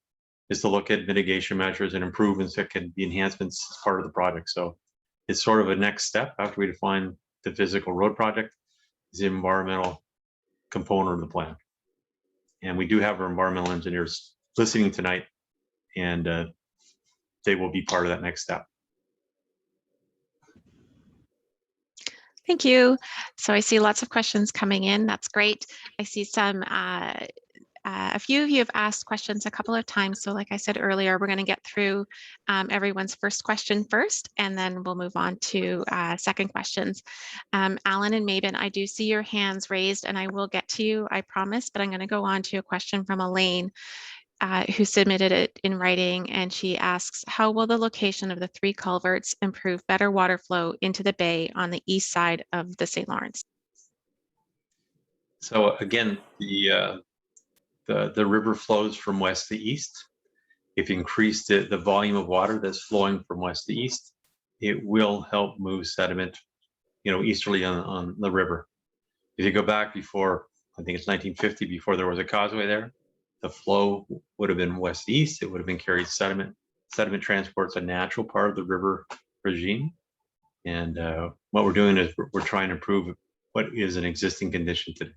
is to look at mitigation measures and improvements that can be enhancements as part of the project. So it's sort of a next step after we define the physical road project, is the environmental component of the plan. And we do have our environmental engineers listening tonight, and they will be part of that next step. Thank you. So I see lots of questions coming in. That's great. I see some, a few of you have asked questions a couple of times. So like I said earlier, we're going to get through everyone's first question first, and then we'll move on to second questions. Alan and Mabon, I do see your hands raised, and I will get to you, I promise, but I'm going to go on to a question from Elaine, who submitted it in writing, and she asks, how will the location of the 3 culverts improve better water flow into the bay on the east side of the St. Lawrence? So again, the river flows from west to east. If you increase the volume of water that's flowing from west to east, it will help move sediment, easterly on the river. If you go back before, I think it's 1950, before there was a causeway there, the flow would have been west to east. It would have been carried sediment. Sediment transport's a natural part of the river regime. And what we're doing is we're trying to improve what is an existing condition today.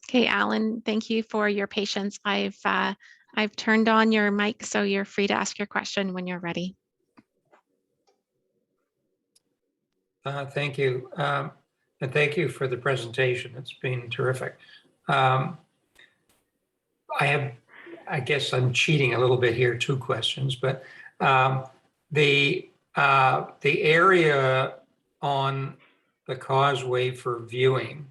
Okay, Alan, thank you for your patience. I've turned on your mic, so you're free to ask your question when you're ready. Thank you. And thank you for the presentation. It's been terrific. I guess I'm cheating a little bit here, 2 questions, but the area on the causeway for viewing,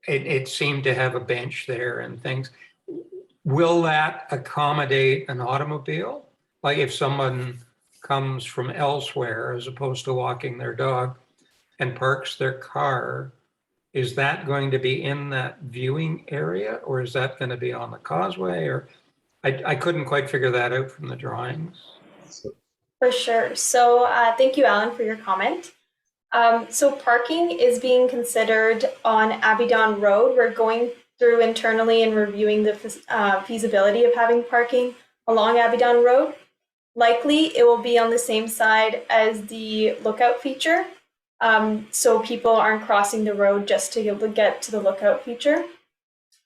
it seemed to have a bench there and things. Will that accommodate an automobile? Like if someone comes from elsewhere as opposed to walking their dog and parks their car, is that going to be in that viewing area, or is that going to be on the causeway? Or I couldn't quite figure that out from the drawings. For sure. So thank you, Alan, for your comment. So parking is being considered on Abbey Dawn Road. We're going through internally and reviewing the feasibility of having parking along Abbey Dawn Road. Likely, it will be on the same side as the lookout feature. So people aren't crossing the road just to get to the lookout feature.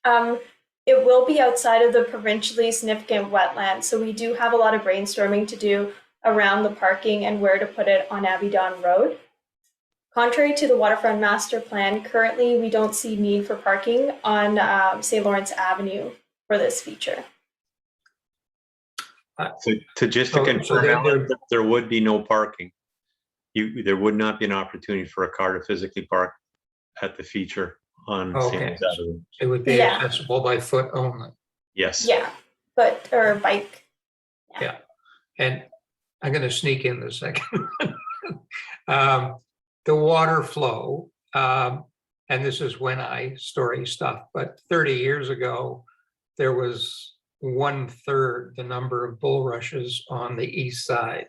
It will be outside of the provincially significant wetland. So we do have a lot of brainstorming to do around the parking and where to put it on Abbey Dawn Road. Contrary to the Waterfront Master Plan, currently we don't see need for parking on St. Lawrence Avenue for this feature. So just to confirm, Alan, there would be no parking. There would not be an opportunity for a car to physically park at the feature on St. Lawrence Avenue. It would be accessible by foot only. Yes. Yeah, or bike. Yeah. And I'm going to sneak in the second. The water flow, and this is when I story stuff, but 30 years ago, there was 1/3 the number of bulrushes on the east side.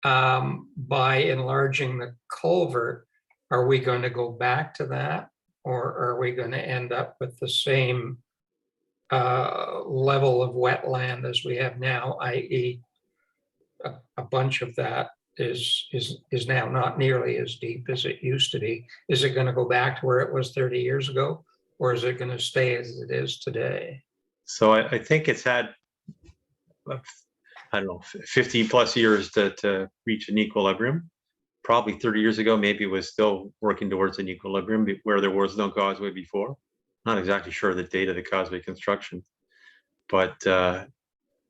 By enlarging the culvert, are we going to go back to that, or are we going to end up with the same level of wetland as we have now, i.e. a bunch of that is now not nearly as deep as it used to be? Is it going to go back to where it was 30 years ago, or is it going to stay as it is today? So I think it's had, I don't know, 15 plus years to reach an equilibrium. Probably 30 years ago, maybe it was still working towards an equilibrium where there was no causeway before. Not exactly sure the date of the causeway construction, but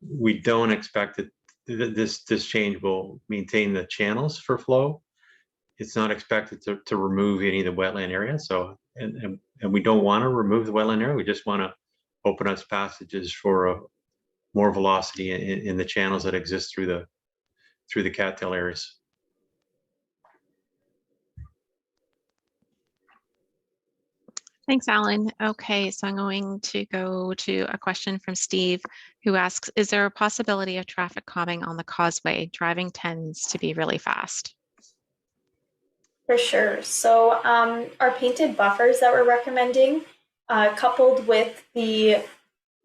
we don't expect that this change will maintain the channels for flow. It's not expected to remove any of the wetland area. So, and we don't want to remove the wetland area. We just want to open up passages for more velocity in the channels that exist through the cattail areas. Thanks, Alan. Okay, so I'm going to go to a question from Steve, who asks, is there a possibility of traffic calming on the causeway? Driving tends to be really fast. For sure. So our painted buffers that we're recommending, coupled with the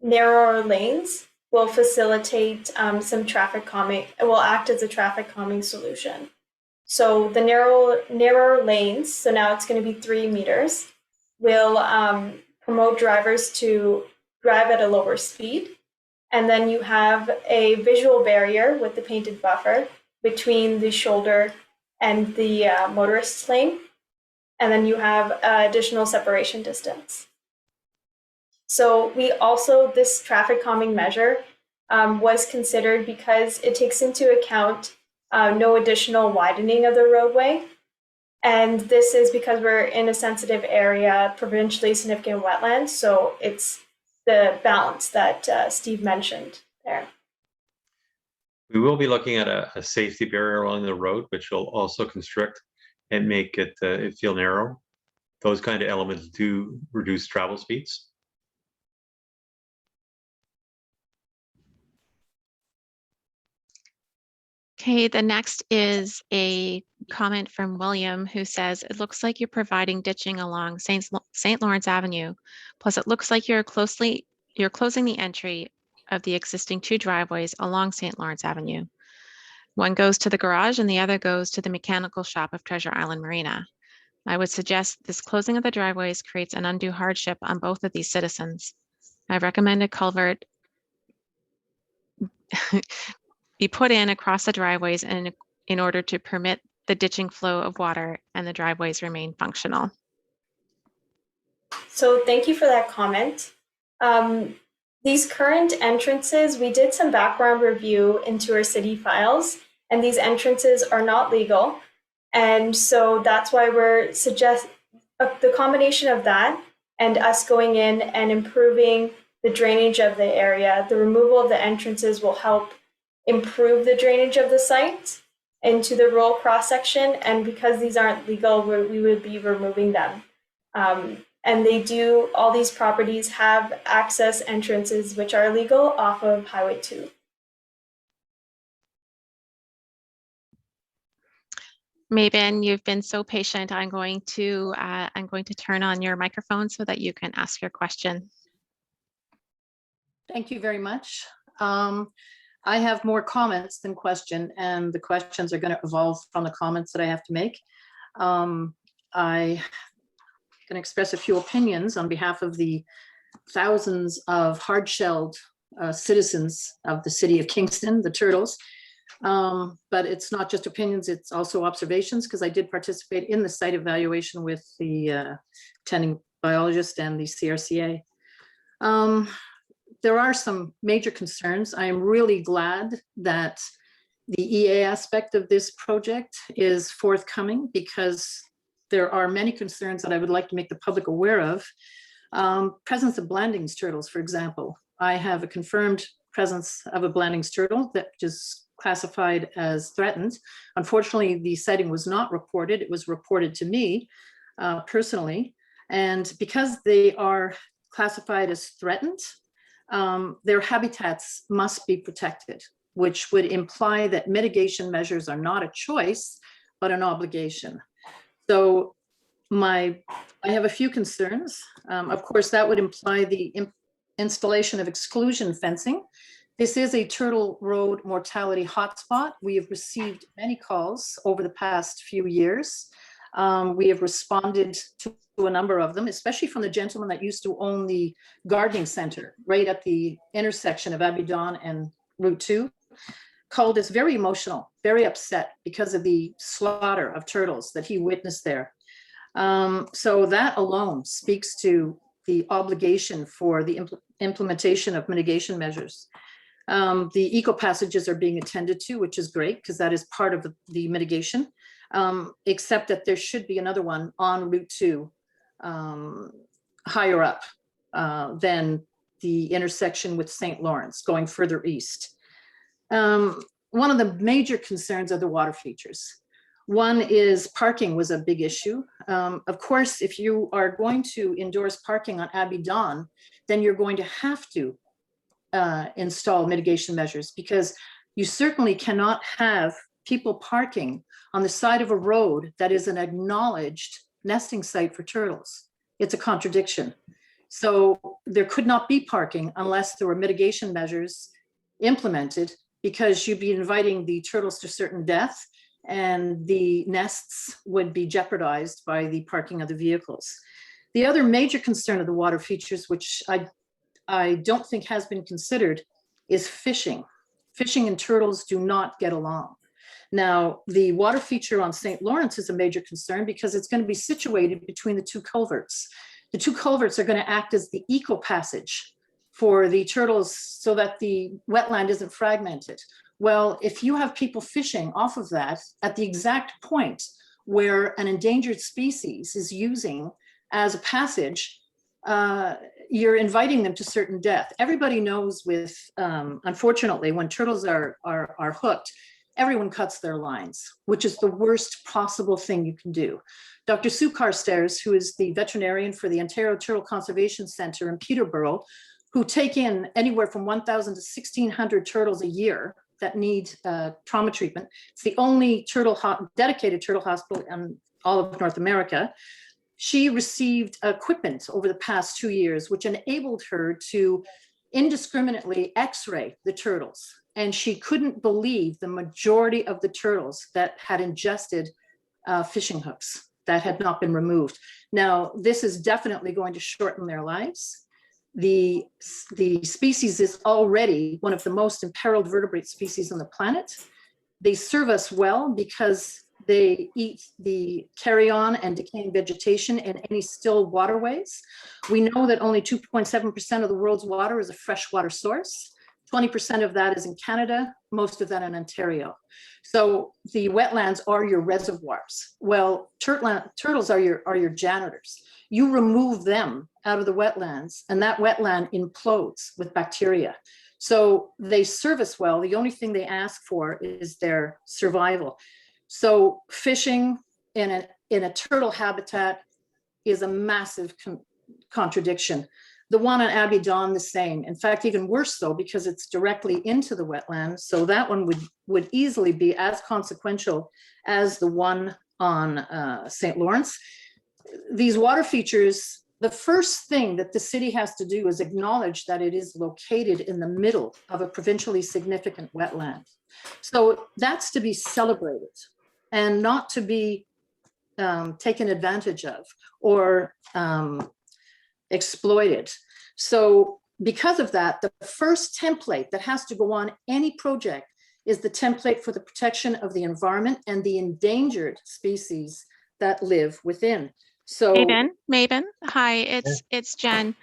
narrower lanes, will facilitate some traffic calming. It will act as a traffic calming solution. So the narrower lanes, so now it's going to be 3 meters, will promote drivers to drive at a lower speed. And then you have a visual barrier with the painted buffer between the shoulder and the motorist's lane. And then you have additional separation distance. So we also, this traffic calming measure was considered because it takes into account no additional widening of the roadway. And this is because we're in a sensitive area, provincially significant wetlands. So it's the balance that Steve mentioned there. We will be looking at a safety barrier along the road, which will also constrict and make it feel narrow. Those kind of elements do reduce travel speeds. Okay, the next is a comment from William, who says, it looks like you're providing ditching along St. Lawrence Avenue. Plus, it looks like you're closing the entry of the existing 2 driveways along St. Lawrence Avenue. One goes to the garage and the other goes to the mechanical shop of Treasure Island Marina. I would suggest this closing of the driveways creates an undue hardship on both of these citizens. I recommend a culvert be put in across the driveways in order to permit the ditching flow of water and the driveways remain functional. So thank you for that comment. These current entrances, we did some background review into our city files, and these entrances are not legal. And so that's why we're the combination of that and us going in and improving the drainage of the area, the removal of the entrances will help improve the drainage of the site into the rural cross-section. And because these aren't legal, we would be removing them. And all these properties have access entrances which are legal off of Highway 2. Mabon, you've been so patient. I'm going to turn on your microphone so that you can ask your question. Thank you very much. I have more comments than question, and the questions are going to evolve from the comments that I have to make. I can express a few opinions on behalf of the thousands of hard-shelled citizens of the City of Kingston, the Turtles. But it's not just opinions, it's also observations, because I did participate in the site evaluation with the attending biologist and the CRCA. There are some major concerns. I am really glad that the EA aspect of this project is forthcoming, because there are many concerns that I would like to make the public aware of. Presence of Blanding's turtles, for example. I have a confirmed presence of a Blanding's turtle that is classified as threatened. Unfortunately, the sighting was not reported. It was reported to me personally. And because they are classified as threatened, their habitats must be protected, which would imply that mitigation measures are not a choice, but an obligation. So I have a few concerns. Of course, that would imply the installation of exclusion fencing. This is a Turtle Road mortality hotspot. We have received many calls over the past few years. We have responded to a number of them, especially from the gentleman that used to own the gardening center right at the intersection of Abbey Dawn and Route 2. Called us very emotional, very upset because of the slaughter of turtles that he witnessed there. So that alone speaks to the obligation for the implementation of mitigation measures. The eco passages are being attended to, which is great because that is part of the mitigation, except that there should be another one on Route 2 higher up than the intersection with St. Lawrence going further east. One of the major concerns are the water features. One is parking was a big issue. Of course, if you are going to endorse parking on Abbey Dawn, then you're going to have to install mitigation measures, because you certainly cannot have people parking on the side of a road that is an acknowledged nesting site for turtles. It's a contradiction. So there could not be parking unless there were mitigation measures implemented, because you'd be inviting the turtles to certain death and the nests would be jeopardized by the parking of the vehicles. The other major concern of the water features, which I don't think has been considered, is fishing. Fishing and turtles do not get along. Now, the water feature on St. Lawrence is a major concern because it's going to be situated between the two culverts. The two culverts are going to act as the eco passage for the turtles so that the wetland isn't fragmented. Well, if you have people fishing off of that at the exact point where an endangered species is using as a passage, you're inviting them to certain death. Everybody knows with, unfortunately, when turtles are hooked, everyone cuts their lines, which is the worst possible thing you can do. Dr. Sue Carstairs, who is the veterinarian for the Ontario Turtle Conservation Centre in Peterborough, who take in anywhere from 1,000 to 1,600 turtles a year that need trauma treatment. It's the only dedicated turtle hospital in all of North America. She received equipment over the past 2 years, which enabled her to indiscriminately x-ray the turtles. And she couldn't believe the majority of the turtles that had ingested fishing hooks that had not been removed. Now, this is definitely going to shorten their lives. The species is already one of the most imperiled vertebrate species on the planet. They serve us well because they eat the carrion and decaying vegetation in any still waterways. We know that only 2.7% of the world's water is a freshwater source. 20% of that is in Canada, most of that in Ontario. So the wetlands are your reservoirs. Well, turtles are your janitors. You remove them out of the wetlands and that wetland implodes with bacteria. So they service well. The only thing they ask for is their survival. So fishing in a turtle habitat is a massive contradiction. The one on Abbey Dawn, the same. In fact, even worse so, because it's directly into the wetlands. So that one would easily be as consequential as the one on St. Lawrence. These water features, the first thing that the city has to do is acknowledge that it is located in the middle of a provincially significant wetland. So that's to be celebrated and not to be taken advantage of or exploited. So because of that, the first template that has to go on any project is the template for the protection of the environment and the endangered species that live within. So Mabon, hi, it's Jen.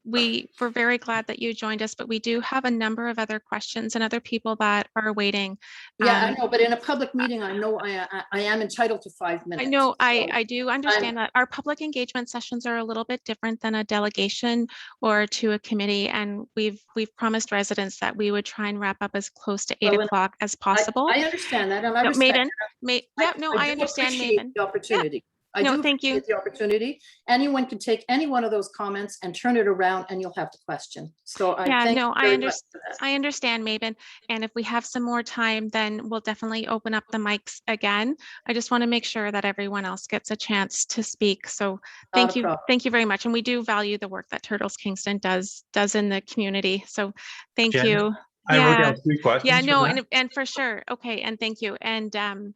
We're very glad that you joined us, but we do have a number of other questions and other people that are waiting. yeah, I know, but in a public meeting, I know I am entitled to 5 minutes. I know, so I do understand that our public engagement sessions are a little bit different than a delegation or to a committee, and we've promised residents that we would try and wrap up as close to 8 o'clock as possible. I understand that, and I No, respect Mabon, I understand, Mabon. The opportunity. I do thank you. appreciate the opportunity. Anyone can take any one of those comments and turn it around and you'll have the question. So I thank you very much for that. I understand, Mabon. And if we have some more time, then we'll definitely open up the mics again. I just want to make sure that everyone else gets a chance to speak. So thank you. Thank you very much. And we do value the work that Turtles Kingston does in the community. So thank Jen, you. I wrote down 3 questions. Yeah, no, and for sure. Okay, and thank you. And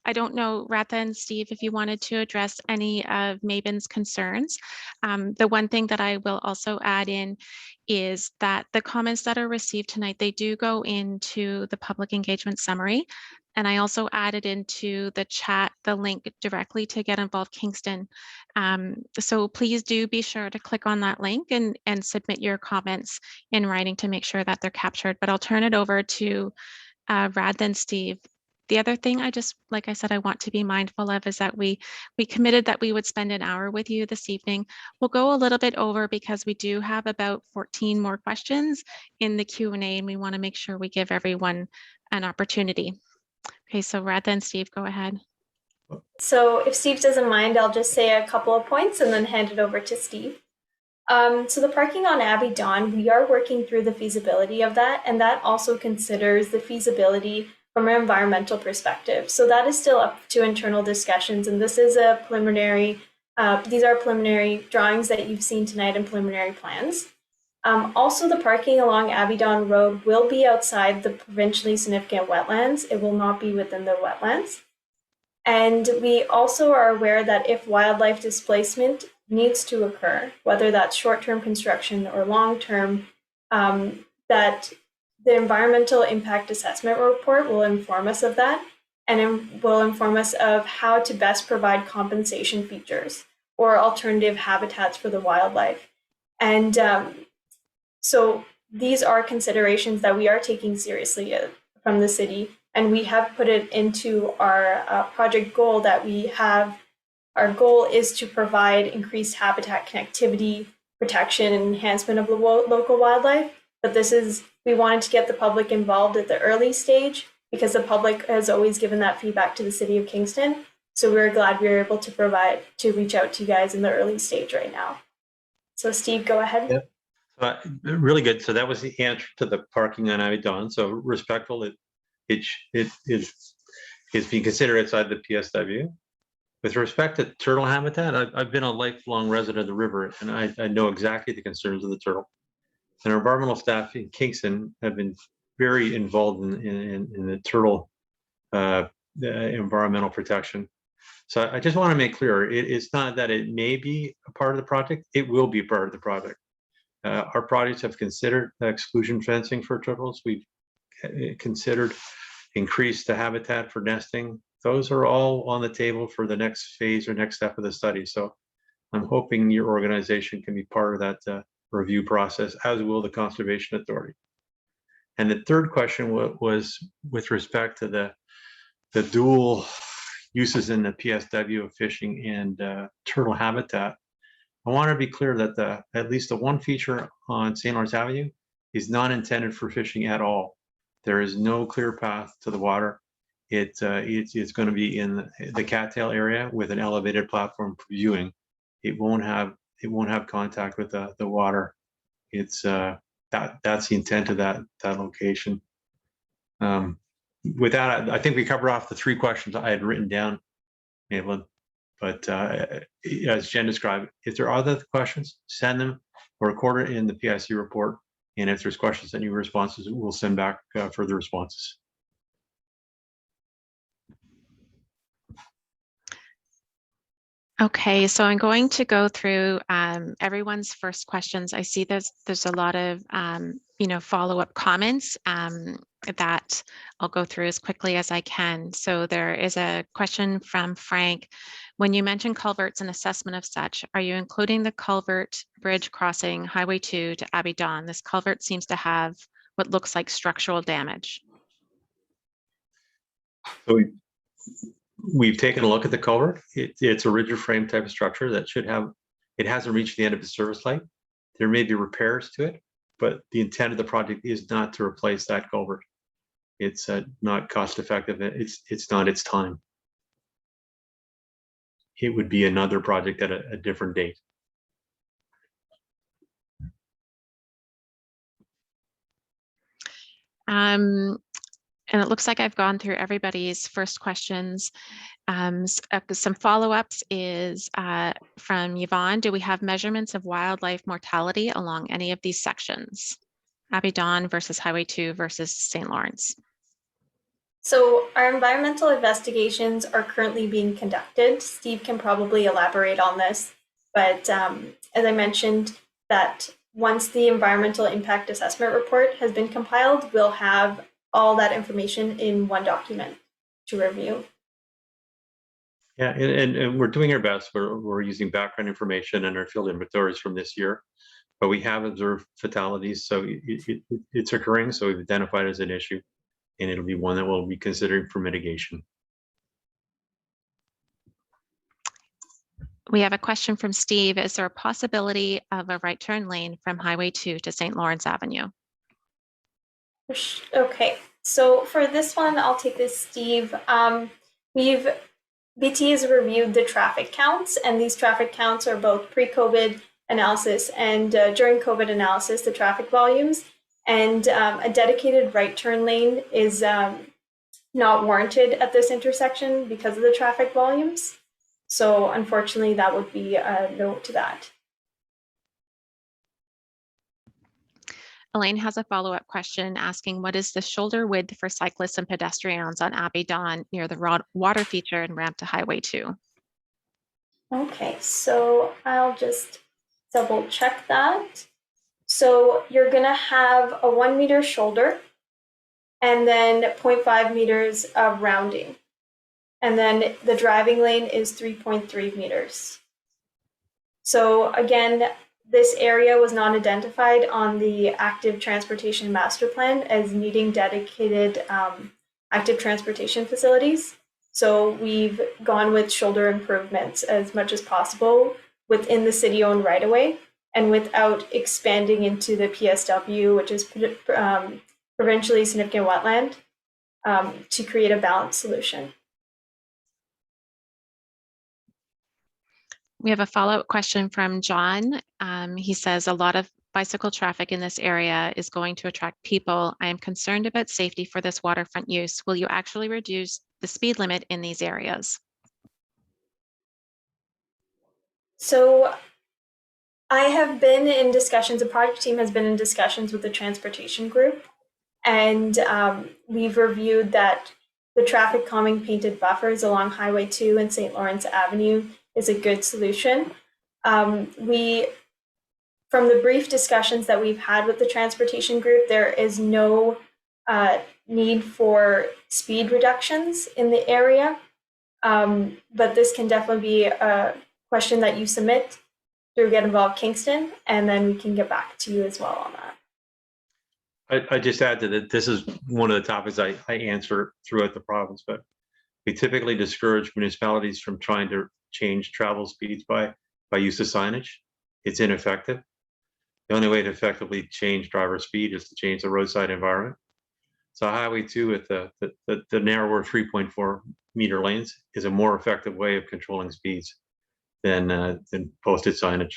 I don't know, Ratha and Steve, if you wanted to address any of Mabon's concerns. The one thing that I will also add in is that the comments that are received tonight, they do go into the public engagement summary. And I also added into the chat the link directly to Get Involved Kingston. So please do be sure to click on that link and submit your comments in writing to make sure that they're captured. But I'll turn it over to Ratha and Steve. The other thing like I said, I want to be mindful of is that we committed that we would spend an hour with you this evening. We'll go a little bit over because we do have about 14 more questions in the Q&A, and we want to make sure we give everyone an opportunity. Okay, so Ratha and Steve, go ahead. So if Steve doesn't mind, I'll just say a couple of points and then hand it over to Steve. So the parking on Abbey Dawn, we are working through the feasibility of that, and that also considers the feasibility from an environmental perspective. So that is still up to internal discussions, and this is a preliminary, these are preliminary drawings that you've seen tonight and preliminary plans. Also, the parking along Abbey Dawn Road will be outside the provincially significant wetlands. It will not be within the wetlands. And we also are aware that if wildlife displacement needs to occur, whether that's short-term construction or long-term, that the environmental impact assessment report will inform us of that, and it will inform us of how to best provide compensation features or alternative habitats for the wildlife. And so these are considerations that we are taking seriously from the city, and we have put it into our project goal that we have. Our goal is to provide increased habitat connectivity, protection, and enhancement of the local wildlife. But we wanted to get the public involved at the early stage because the public has always given that feedback to the City of Kingston. So we're glad we were able to reach out to you guys in the early stage right now. So Steve, go ahead. Yep. Really good. So that was the answer to the parking on Abbey Dawn. So respectful, it is being considered outside the PSW. With respect to turtle habitat, I've been a lifelong resident of the river, and I know exactly the concerns of the turtle. And our environmental staff in Kingston have been very involved in the turtle environmental protection. So I just want to make clear, it's not that it may be a part of the project, it will be part of the project. Our projects have considered exclusion fencing for turtles. We've considered increased the habitat for nesting. Those are all on the table for the next phase or next step of the study. So I'm hoping your organization can be part of that review process, as will the Conservation Authority. And the third question was with respect to the dual uses in the PSW of fishing and turtle habitat. I want to be clear that at least the one feature on St. Lawrence Avenue is not intended for fishing at all. There is no clear path to the water. It's going to be in the cattail area with an elevated platform for viewing. It won't have contact with the water. It's that's the intent of that location. With that, I think we covered off the 3 questions I had written down, Evelyn. But as Jen described, if there are other questions, send them or record it in the PIC report. And if there's questions that need responses, we'll send back further responses. Okay, so I'm going to go through everyone's first questions. I see there's a lot of follow-up comments that I'll go through as quickly as I can. So there is a question from Frank. When you mention culverts and assessment of such, are you including the culvert bridge crossing Highway 2 to Abbey Dawn? This culvert seems to have what looks like structural damage. So we've taken a look at the culvert. It's a rigid frame type of structure that it hasn't reached the end of its service life. There may be repairs to it, but the intent of the project is not to replace that culvert. It's not cost effective. It's not its time. It would be another project at a different date. And it looks like I've gone through everybody's first questions. Some follow-ups is from Yvonne. Do we have measurements of wildlife mortality along any of these sections? Abbey Dawn versus Highway 2 versus St. Lawrence. So our environmental investigations are currently being conducted. Steve can probably elaborate on this, but as I mentioned, that once the environmental impact assessment report has been compiled, we'll have all that information in one document to review. Yeah, and we're doing our best. We're using background information and our field inventories from this year, but we have observed fatalities, so it's occurring. So we've identified it as an issue, and it'll be one that we'll be considering for mitigation. We have a question from Steve. Is there a possibility of a right turn lane from Highway 2 to St. Lawrence Avenue? Okay, so for this one, I'll take this, Steve. BT has reviewed the traffic counts, and these traffic counts are both pre-COVID analysis and during COVID analysis, the traffic volumes. And a dedicated right turn lane is not warranted at this intersection because of the traffic volumes. So unfortunately, that would be a no to that. Elaine has a follow-up question asking, what is the shoulder width for cyclists and pedestrians on Abbey Dawn near the water feature and ramp to Highway 2? Okay, so I'll just double check that. So you're gonna have a 1 meter shoulder and then 0.5 meters of rounding. And then the driving lane is 3.3 meters. So again, this area was not identified on the active transportation master plan as needing dedicated active transportation facilities. So we've gone with shoulder improvements as much as possible within the city-owned right-of-way and without expanding into the PSW, which is provincially significant wetland, to create a balanced solution. We have a follow-up question from John. He says, a lot of bicycle traffic in this area is going to attract people. I am concerned about safety for this waterfront use. Will you actually reduce the speed limit in these areas? So I have been in discussions, the project team has been in discussions with the transportation group, and we've reviewed that the traffic calming painted buffers along Highway 2 and St. Lawrence Avenue is a good solution. From the brief discussions that we've had with the transportation group, there is no need for speed reductions in the area, but this can definitely be a question that you submit through Get Involved Kingston, and then we can get back to you as well on that. I just add to that, this is one of the topics I answer throughout the province, but we typically discourage municipalities from trying to change travel speeds by use of signage. It's ineffective. The only way to effectively change driver speed is to change the roadside environment. So Highway 2 with the narrower 3.4 meter lanes is a more effective way of controlling speeds than posted signage.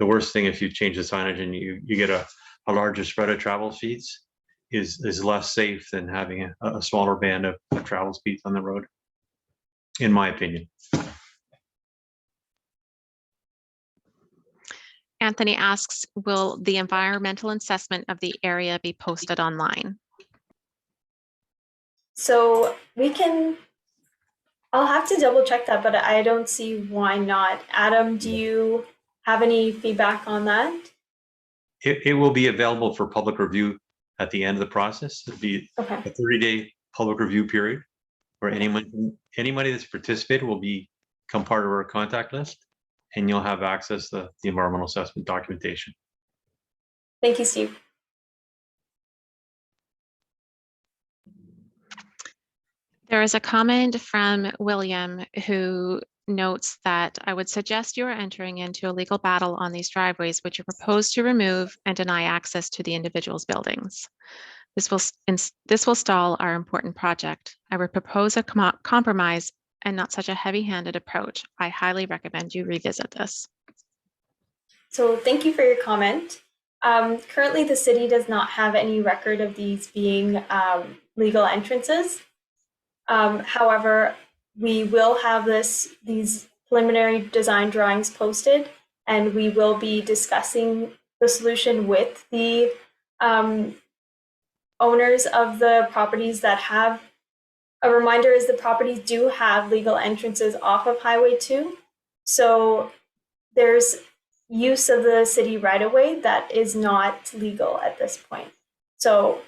The worst thing if you change the signage and you get a larger spread of travel speeds is less safe than having a smaller band of travel speeds on the road, in my opinion. Anthony asks, will the environmental assessment of the area be posted online? So I'll have to double check that, but I don't see why not. Adam, do you have any feedback on that? It will be available for public review at the end of the process. It'll be Okay. a 30-day public review period where anybody that's participated will become part of our contact list, and you'll have access to the environmental assessment documentation. Thank you, Steve. There is a comment from William who notes that I would suggest you are entering into a legal battle on these driveways, which you propose to remove and deny access to the individual's buildings. This will stall our important project. I would propose a compromise and not such a heavy-handed approach. I highly recommend you revisit this. So thank you for your comment. Currently, the city does not have any record of these being legal entrances. However, we will have these preliminary design drawings posted, and we will be discussing the solution with the owners of the properties that have. A reminder is the properties do have legal entrances off of Highway 2. So there's use of the city right-of-way that is not legal at this point. So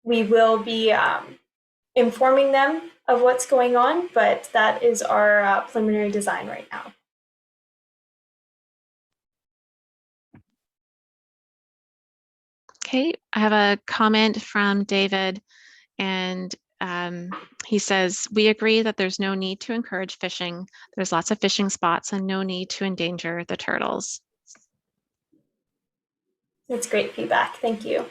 we will be informing them of what's going on, but that is our preliminary design right now. Okay, I have a comment from David, and he says, we agree that there's no need to encourage fishing. There's lots of fishing spots and no need to endanger the turtles. That's great feedback. Thank you.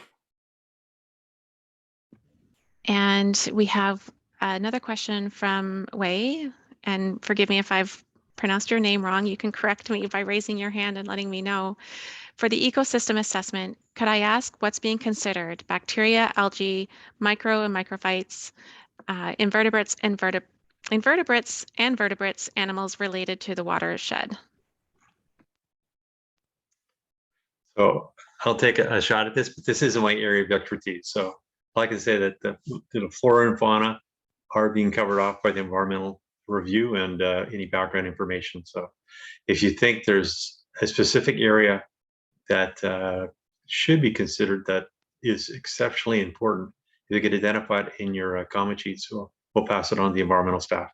And we have another question from Wei, and forgive me if I've pronounced your name wrong. You can correct me by raising your hand and letting me know. For the ecosystem assessment, could I ask what's being considered? Bacteria, algae, micro and microphytes, invertebrates, and vertebrates, animals related to the watershed. So I'll take a shot at this, but this isn't my area of expertise. So I can say that the flora and fauna are being covered off by the environmental review and any background information. So if you think there's a specific area that should be considered that is exceptionally important, you get identified in your comment sheet. So we'll pass it on to the environmental staff.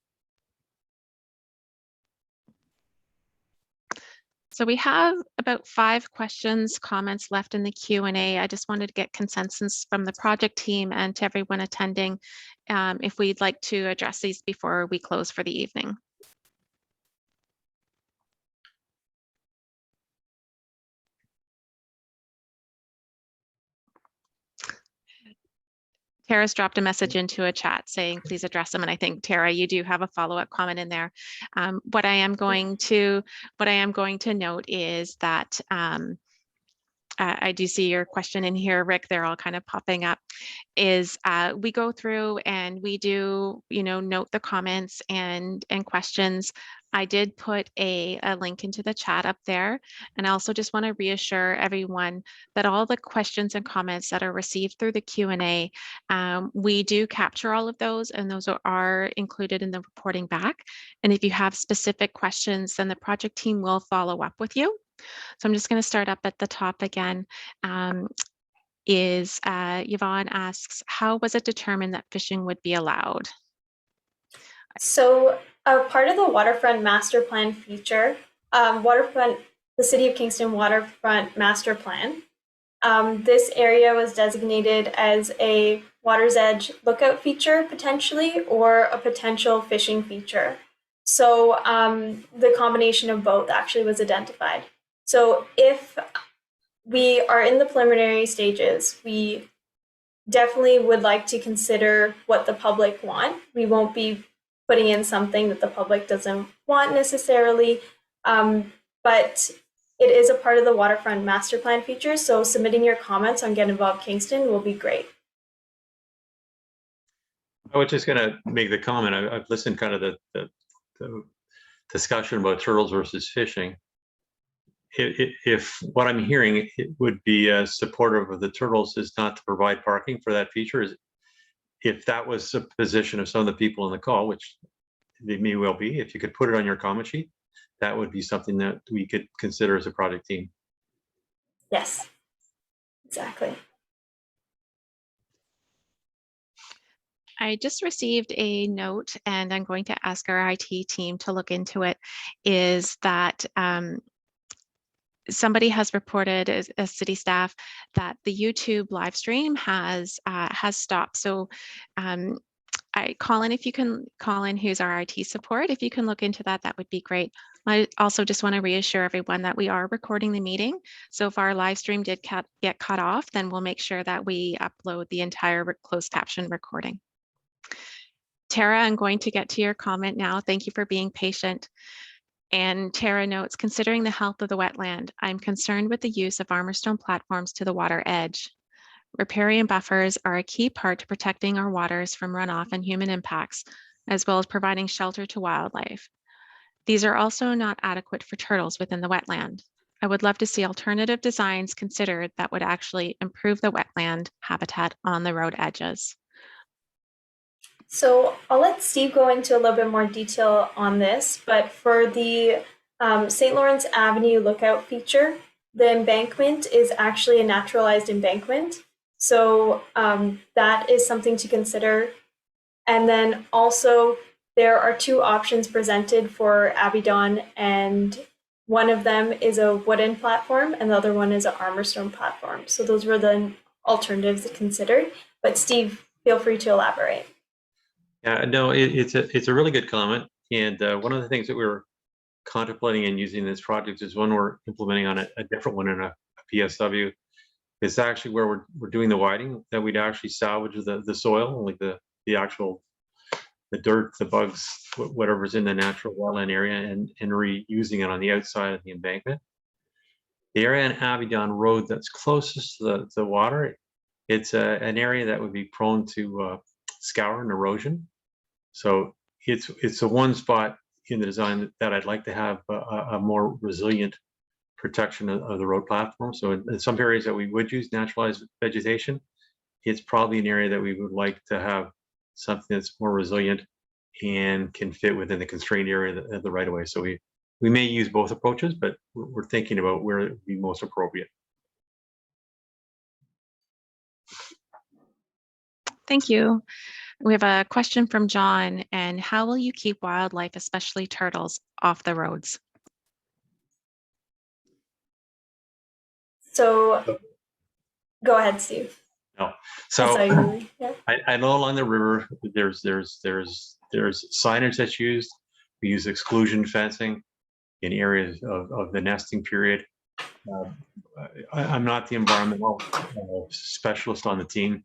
So we have about 5 questions, comments left in the Q&A. I just wanted to get consensus from the project team and to everyone attending if we'd like to address these before we close for the evening. Tara's dropped a message into a chat saying, please address them. And I think, Tara, you do have a follow-up comment in there. What I am going to note is that I do see your question in here, Rick. They're all kind of popping up. Is we go through and we do, note the comments and questions. I did put a link into the chat up there. And I also just want to reassure everyone that all the questions and comments that are received through the Q&A, we do capture all of those, and those are included in the reporting back. And if you have specific questions, then the project team will follow up with you. So I'm just going to start up at the top again. Yvonne asks, how was it determined that fishing would be allowed? So part of the Waterfront Master Plan feature, the City of Kingston Waterfront Master Plan, this area was designated as a water's edge lookout feature potentially, or a potential fishing feature. So the combination of both actually was identified. So if we are in the preliminary stages. We definitely would like to consider what the public want. We won't be putting in something that the public doesn't want necessarily, but it is a part of the Waterfront Master Plan features, so submitting your comments on Get Involved Kingston will be great. I was just going to make the comment. I've listened kind of the discussion about turtles versus fishing. If what I'm hearing it would be supportive of the turtles is not to provide parking for that feature, is if that was the position of some of the people on the call, which they may well be, if you could put it on your comment sheet, that would be something that we could consider as a project team. Yes, exactly. I just received a note, and I'm going to ask our IT team to look into it, is that somebody has reported as city staff that the YouTube live stream has stopped. So Colin, if you can call in, who's our IT support, if you can look into that, that would be great. I also just want to reassure everyone that we are recording the meeting. So if our live stream did get cut off, then we'll make sure that we upload the entire closed caption recording. Tara, I'm going to get to your comment now. Thank you for being patient. And Tara notes, considering the health of the wetland, I'm concerned with the use of armorstone platforms to the water edge. Riparian buffers are a key part to protecting our waters from runoff and human impacts, as well as providing shelter to wildlife. These are also not adequate for turtles within the wetland. I would love to see alternative designs considered that would actually improve the wetland habitat on the road edges. So I'll let Steve go into a little bit more detail on this, but for the St. Lawrence Avenue lookout feature, the embankment is actually a naturalized embankment. So that is something to consider. And then also there are two options presented for Abbey Dawn, and one of them is a wooden platform and the other one is an armorstone platform. So those were the alternatives considered, but Steve, feel free to elaborate. Yeah, no, it's a really good comment. And one of the things that we were contemplating and using this project is one we're implementing on a different one in a PSW. It's actually where we're doing the widening, that we'd actually salvage the soil, like the actual, the dirt, the bugs, whatever's in the natural wetland area, and reusing it on the outside of the embankment. The area in Abbey Dawn Road that's closest to the water, it's an area that would be prone to scour and erosion. So it's a one spot in the design that I'd like to have a more resilient protection of the road platform. So in some areas that we would use naturalized vegetation, it's probably an area that we would like to have something that's more resilient and can fit within the constrained area of the right of way. So we may use both approaches, but we're thinking about where it would be most appropriate. Thank you. We have a question from John, and how will you keep wildlife, especially turtles, off the roads? So go ahead, Steve. No, so Yeah. I know along the river there's signage that's used. We use exclusion fencing in areas of the nesting period. I'm not the environmental specialist on the team,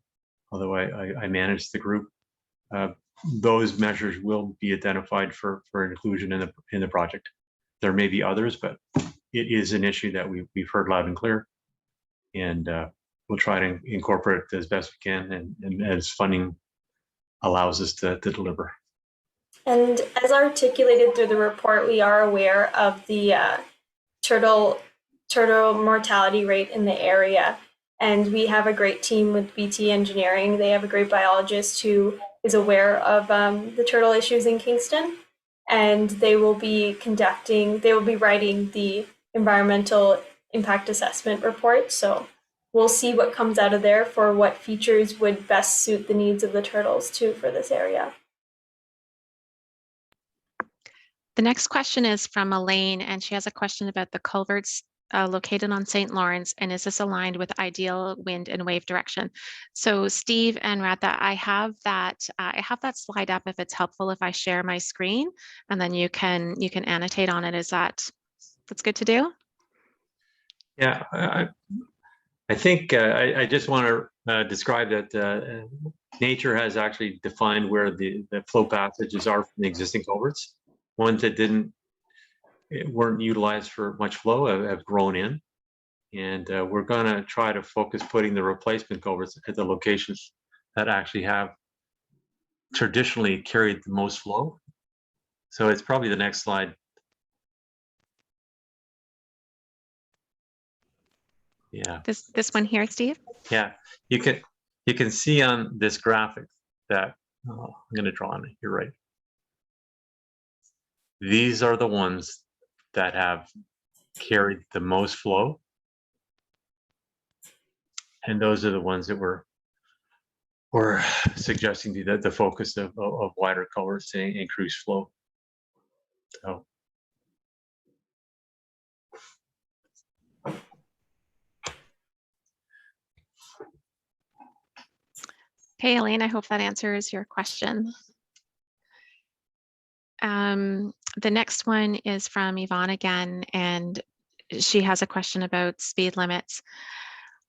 although I manage the group. Those measures will be identified for inclusion in the project. There may be others, but it is an issue that we've heard loud and clear, and we'll try to incorporate it as best we can, and as funding allows us to deliver. And as articulated through the report, we are aware of the turtle mortality rate in the area. And we have a great team with BT Engineering. They have a great biologist who is aware of the turtle issues in Kingston. And they will be writing the environmental impact assessment report. So we'll see what comes out of there for what features would best suit the needs of the turtles too for this area. The next question is from Elaine, and she has a question about the culverts located on St. Lawrence, and is this aligned with ideal wind and wave direction? So Steve and Radha, I have that slide up if it's helpful if I share my screen, and then you can annotate on it. That's good to do? Yeah, I think I just want to describe that nature has actually defined where the flow passages are from the existing culverts. Ones that weren't utilized for much flow have grown in. And we're going to try to focus putting the replacement culverts at the locations that actually have traditionally carried the most flow. So it's probably the next slide. Yeah. This one here, Steve? Yeah, you can see on this graphic that I'm going to draw on it. You're right. These are the ones that have carried the most flow, and those are the ones that we're suggesting to the focus of wider culverts to increase flow. So. Okay, Elaine, I hope that answers your question. The next one is from Yvonne again, and she has a question about speed limits.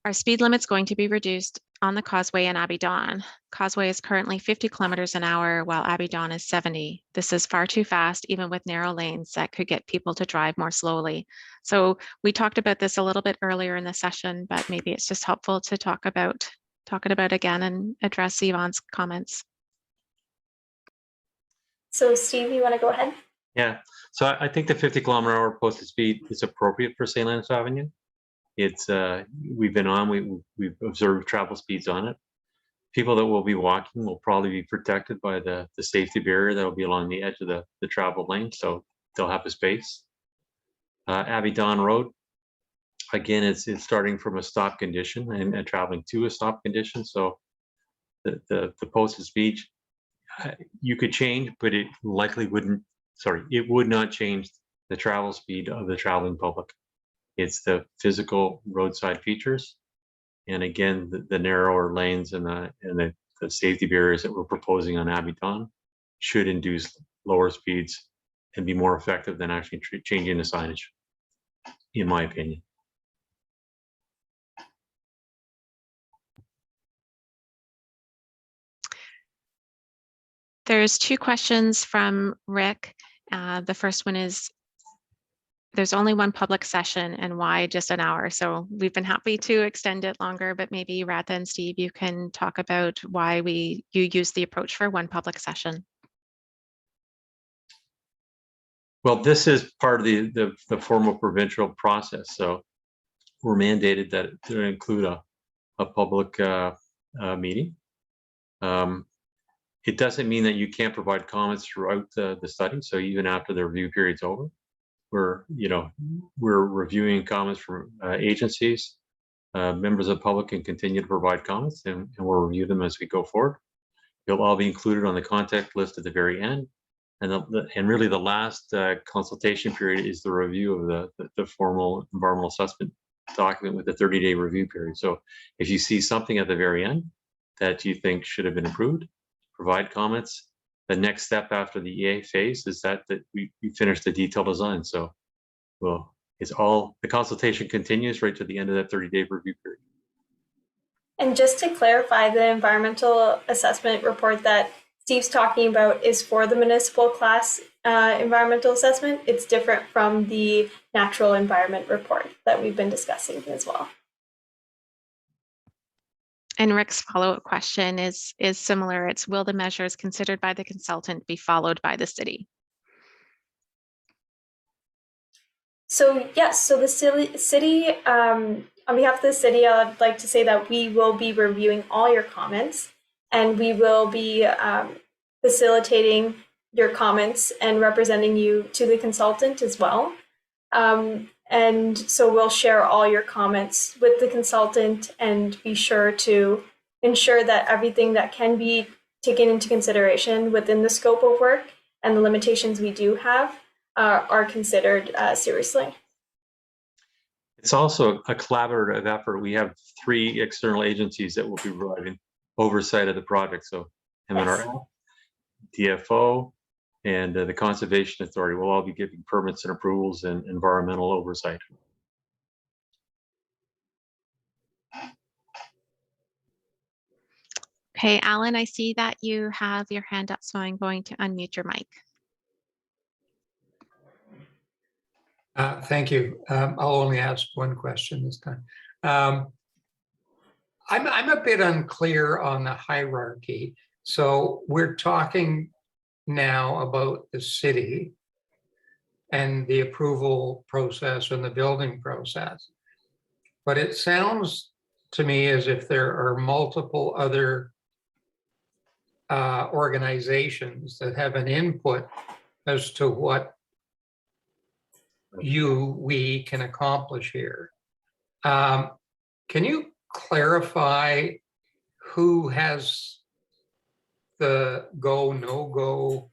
Are speed limits going to be reduced on the causeway in Abbey Dawn? Causeway is currently 50 kilometers an hour while Abbey Dawn is 70. This is far too fast, even with narrow lanes that could get people to drive more slowly. So we talked about this a little bit earlier in the session, but maybe it's just helpful to talk it about again and address Yvonne's comments. So Steve, you want to go ahead? Yeah, so I think the 50-kilometer-hour posted speed is appropriate for St. Leonard's Avenue. It's we've been on, we've observed travel speeds on it. People that will be walking will probably be protected by the safety barrier that will be along the edge of the travel lane, so they'll have a space. Abbey Dawn Road, again, it's starting from a stop condition and traveling to a stop condition, so the posted speed you could change, but it likely wouldn't. Sorry, it would not change the travel speed of the traveling public. It's the physical roadside features, and again, the narrower lanes and the safety barriers that we're proposing on Abbey Dawn should induce lower speeds and be more effective than actually changing the signage, in my opinion. There's two questions from Rick. The first one is, there's only one public session and why just an hour? So we've been happy to extend it longer, but maybe Ratha and Steve, you can talk about why you use the approach for one public session. Well, this is part of the formal provincial process. So we're mandated that to include a public meeting. It doesn't mean that you can't provide comments throughout the study. So even after the review period's over, we're reviewing comments from agencies. Members of the public can continue to provide comments, and we'll review them as we go forward. They'll all be included on the contact list at the very end. And really the last consultation period is the review of the formal environmental assessment document with the 30-day review period. So if you see something at the very end that you think should have been improved, provide comments. The next step after the EA phase is that we finish the detailed design. So the consultation continues right to the end of that 30-day review period. And just to clarify, the environmental assessment report that Steve's talking about is for the municipal class environmental assessment. It's different from the natural environment report that we've been discussing as well. And Rick's follow-up question is similar. It's, will the measures considered by the consultant be followed by the city? So yes, so the city, on behalf of the city, I'd like to say that we will be reviewing all your comments, and we will be facilitating your comments and representing you to the consultant as well. And so we'll share all your comments with the consultant and be sure to ensure that everything that can be taken into consideration within the scope of work and the limitations we do have are considered seriously. It's also a collaborative effort. We have 3 external agencies that will be providing oversight of the project. So MNRL, DFO, and the Conservation Authority will all be giving permits and approvals and environmental oversight. Okay, Alan, I see that you have your hand up, so I'm going to unmute your mic. Thank you. I'll only ask one question this time. I'm a bit unclear on the hierarchy. So we're talking now about the city and the approval process and the building process. But it sounds to me as if there are multiple other organizations that have an input as to what we can accomplish here. Can you clarify who has the go, no-go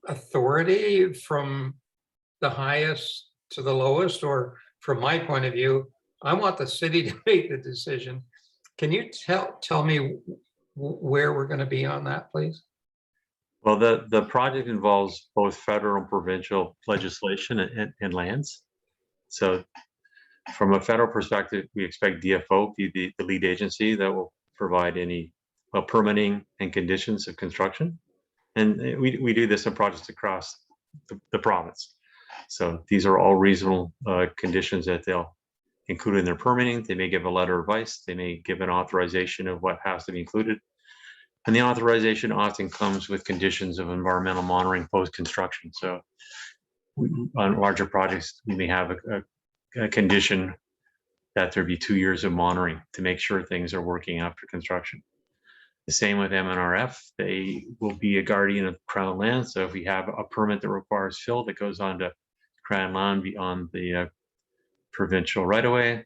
authority from the highest to the lowest? Or from my point of view, I want the city to make the decision. Can you tell me where we're going to be on that, please? Well, the project involves both federal and provincial legislation and lands. So from a federal perspective, we expect DFO to be the lead agency that will provide any permitting and conditions of construction. And we do this in projects across the province. So these are all reasonable conditions that they'll include in their permitting. They may give a letter of advice. They may give an authorization of what has to be included. And the authorization often comes with conditions of environmental monitoring post-construction. So on larger projects, we may have a condition that there be 2 years of monitoring to make sure things are working after construction. The same with MNRF, they will be a guardian of Crown land. So if we have a permit that requires fill that goes on to Crown land beyond the provincial right-of-way,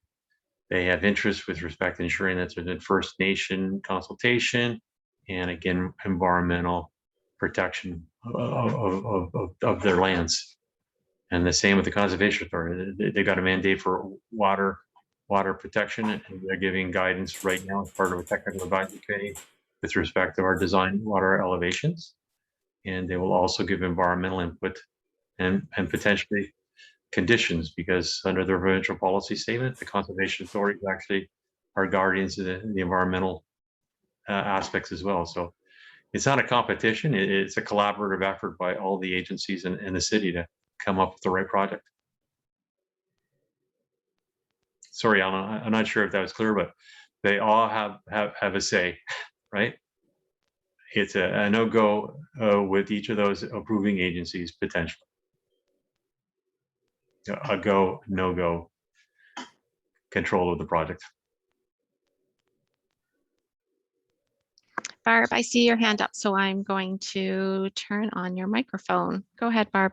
they have interest with respect to ensuring that there's a First Nation consultation and again, environmental protection of their lands. And the same with the Conservation Authority. They got a mandate for water protection, and they're giving guidance right now as part of a technical advisory committee with respect to our design water elevations. And they will also give environmental input and potentially conditions, because under the provincial policy statement, the Conservation Authority actually are guardians of the environmental aspects as well. So it's not a competition, it's a collaborative effort by all the agencies in the city to come up with the right project. Sorry, Alan, I'm not sure if that was clear, but they all have a say, right? It's a no-go with each of those approving agencies potentially. A go, no-go control of the project. Barb, I see your hand up, so I'm going to turn on your microphone. Go ahead, Barb.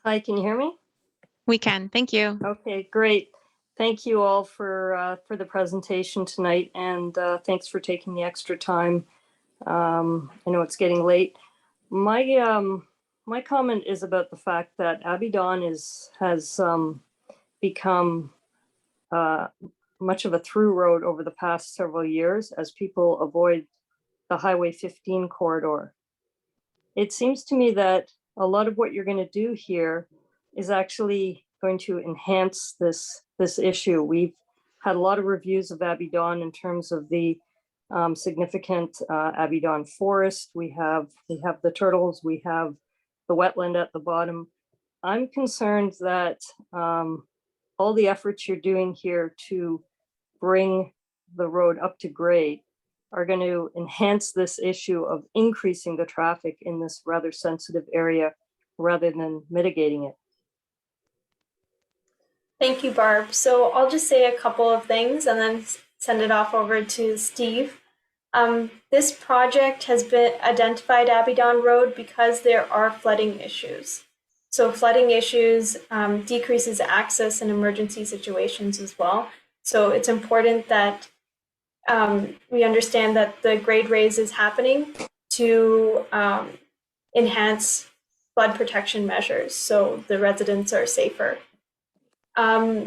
Hi, can you hear me? We can, thank you. Okay, great. Thank you all for the presentation tonight, and thanks for taking the extra time. I know it's getting late. My comment is about the fact that Abbey Dawn has become much of a through road over the past several years as people avoid the Highway 15 corridor. It seems to me that a lot of what you're going to do here is actually going to enhance this issue. We've had a lot of reviews of Abbey Dawn in terms of the significant Abbey Dawn forest. We have the turtles, we have the wetland at the bottom. I'm concerned that all the efforts you're doing here to bring the road up to grade are going to enhance this issue of increasing the traffic in this rather sensitive area rather than mitigating it. Thank you, Barb. So I'll just say a couple of things and then send it off over to Steve. This project has been identified Abbey Dawn Road because there are flooding issues. So flooding issues decreases access in emergency situations as well. So it's important that we understand that the grade raise is happening to enhance flood protection measures so the residents are safer.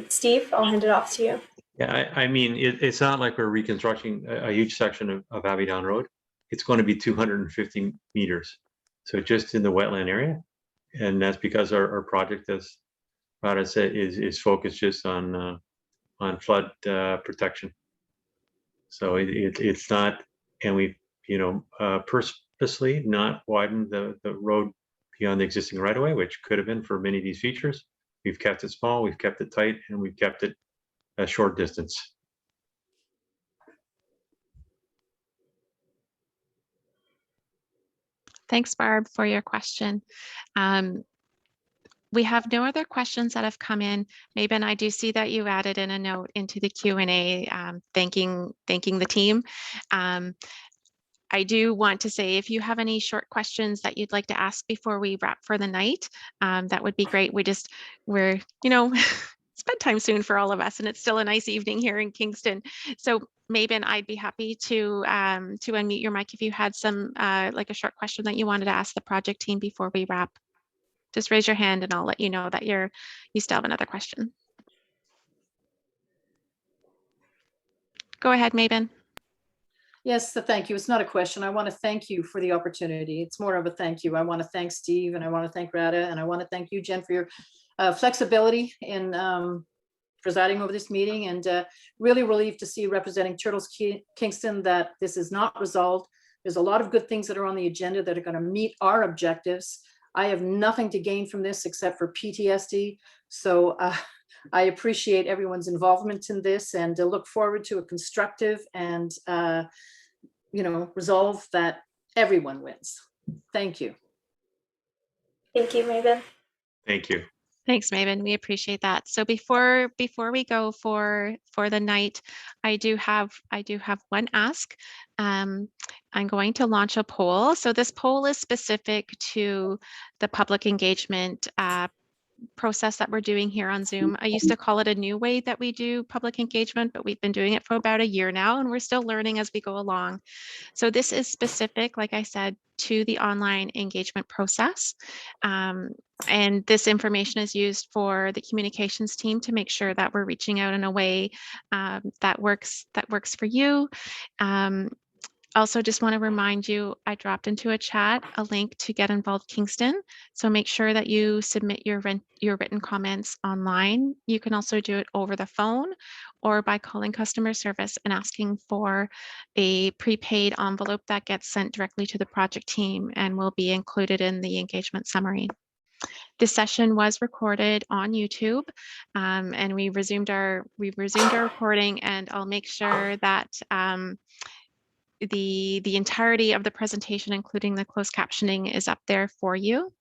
Steve, I'll hand it off to you. Yeah, I mean, it's not like we're reconstructing a huge section of Abbey Dawn Road. It's going to be 250 meters. So just in the wetland area. And that's because our project, as Rada said, is focused just on flood protection. So it's not, and we've, purposely not widened the road beyond the existing right of way, which could have been for many of these features. We've kept it small, we've kept it tight, and we've kept it a short distance. Thanks, Barb, for your question. We have no other questions that have come in. Mabon, I do see that you added in a note into the Q&A thanking the team. I do want to say, if you have any short questions that you'd like to ask before we wrap for the night, that would be great. We're it's bedtime soon for all of us, and it's still a nice evening here in Kingston. So Mabon, I'd be happy to unmute your mic if you had some like a short question that you wanted to ask the project team before we wrap. Just raise your hand and I'll let you know that you still have another question. Go ahead, Mabon. Yes, thank you. It's not a question. I want to thank you for the opportunity. It's more of a thank you. I want to thank Steve, and I want to thank Rada, and I want to thank you, Jen, for your flexibility in presiding over this meeting, and really relieved to see, representing Turtles Kingston, that this is not resolved. There's a lot of good things that are on the agenda that are going to meet our objectives. I have nothing to gain from this except for PTSD. So I appreciate everyone's involvement in this, and look forward to a constructive and resolve that everyone wins. Thank you. Thank you, Mabon. Thank you. Thanks, Mabon. We appreciate that. So before we go for the night, I do have one ask. I'm going to launch a poll. So this poll is specific to the public engagement process that we're doing here on Zoom. I used to call it a new way that we do public engagement, but we've been doing it for about a year now, and we're still learning as we go along. So this is specific, like I said, to the online engagement process. And this information is used for the communications team to make sure that we're reaching out in a way that works for you. Also, just want to remind you, I dropped into a chat a link to Get Involved Kingston. So make sure that you submit your written comments online. You can also do it over the phone or by calling customer service and asking for a prepaid envelope that gets sent directly to the project team and will be included in the engagement summary. This session was recorded on YouTube, and we resumed our recording, and I'll make sure that the entirety of the presentation, including the closed captioning, is up there for you.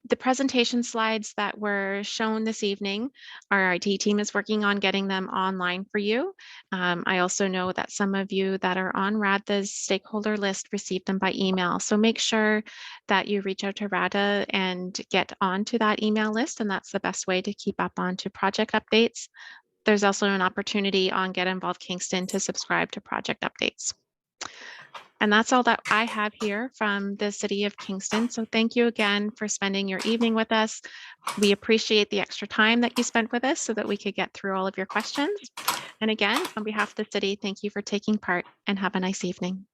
The presentation slides that were shown this evening, our IT team is working on getting them online for you. I also know that some of you that are on RADA's stakeholder list received them by email. So make sure that you reach out to RADA and get onto that email list, and that's the best way to keep up onto project updates. There's also an opportunity on Get Involved Kingston to subscribe to project updates. And that's all that I have here from the City of Kingston. So thank you again for spending your evening with us. We appreciate the extra time that you spent with us so that we could get through all of your questions. And again, on behalf of the city, thank you for taking part, and have a nice evening.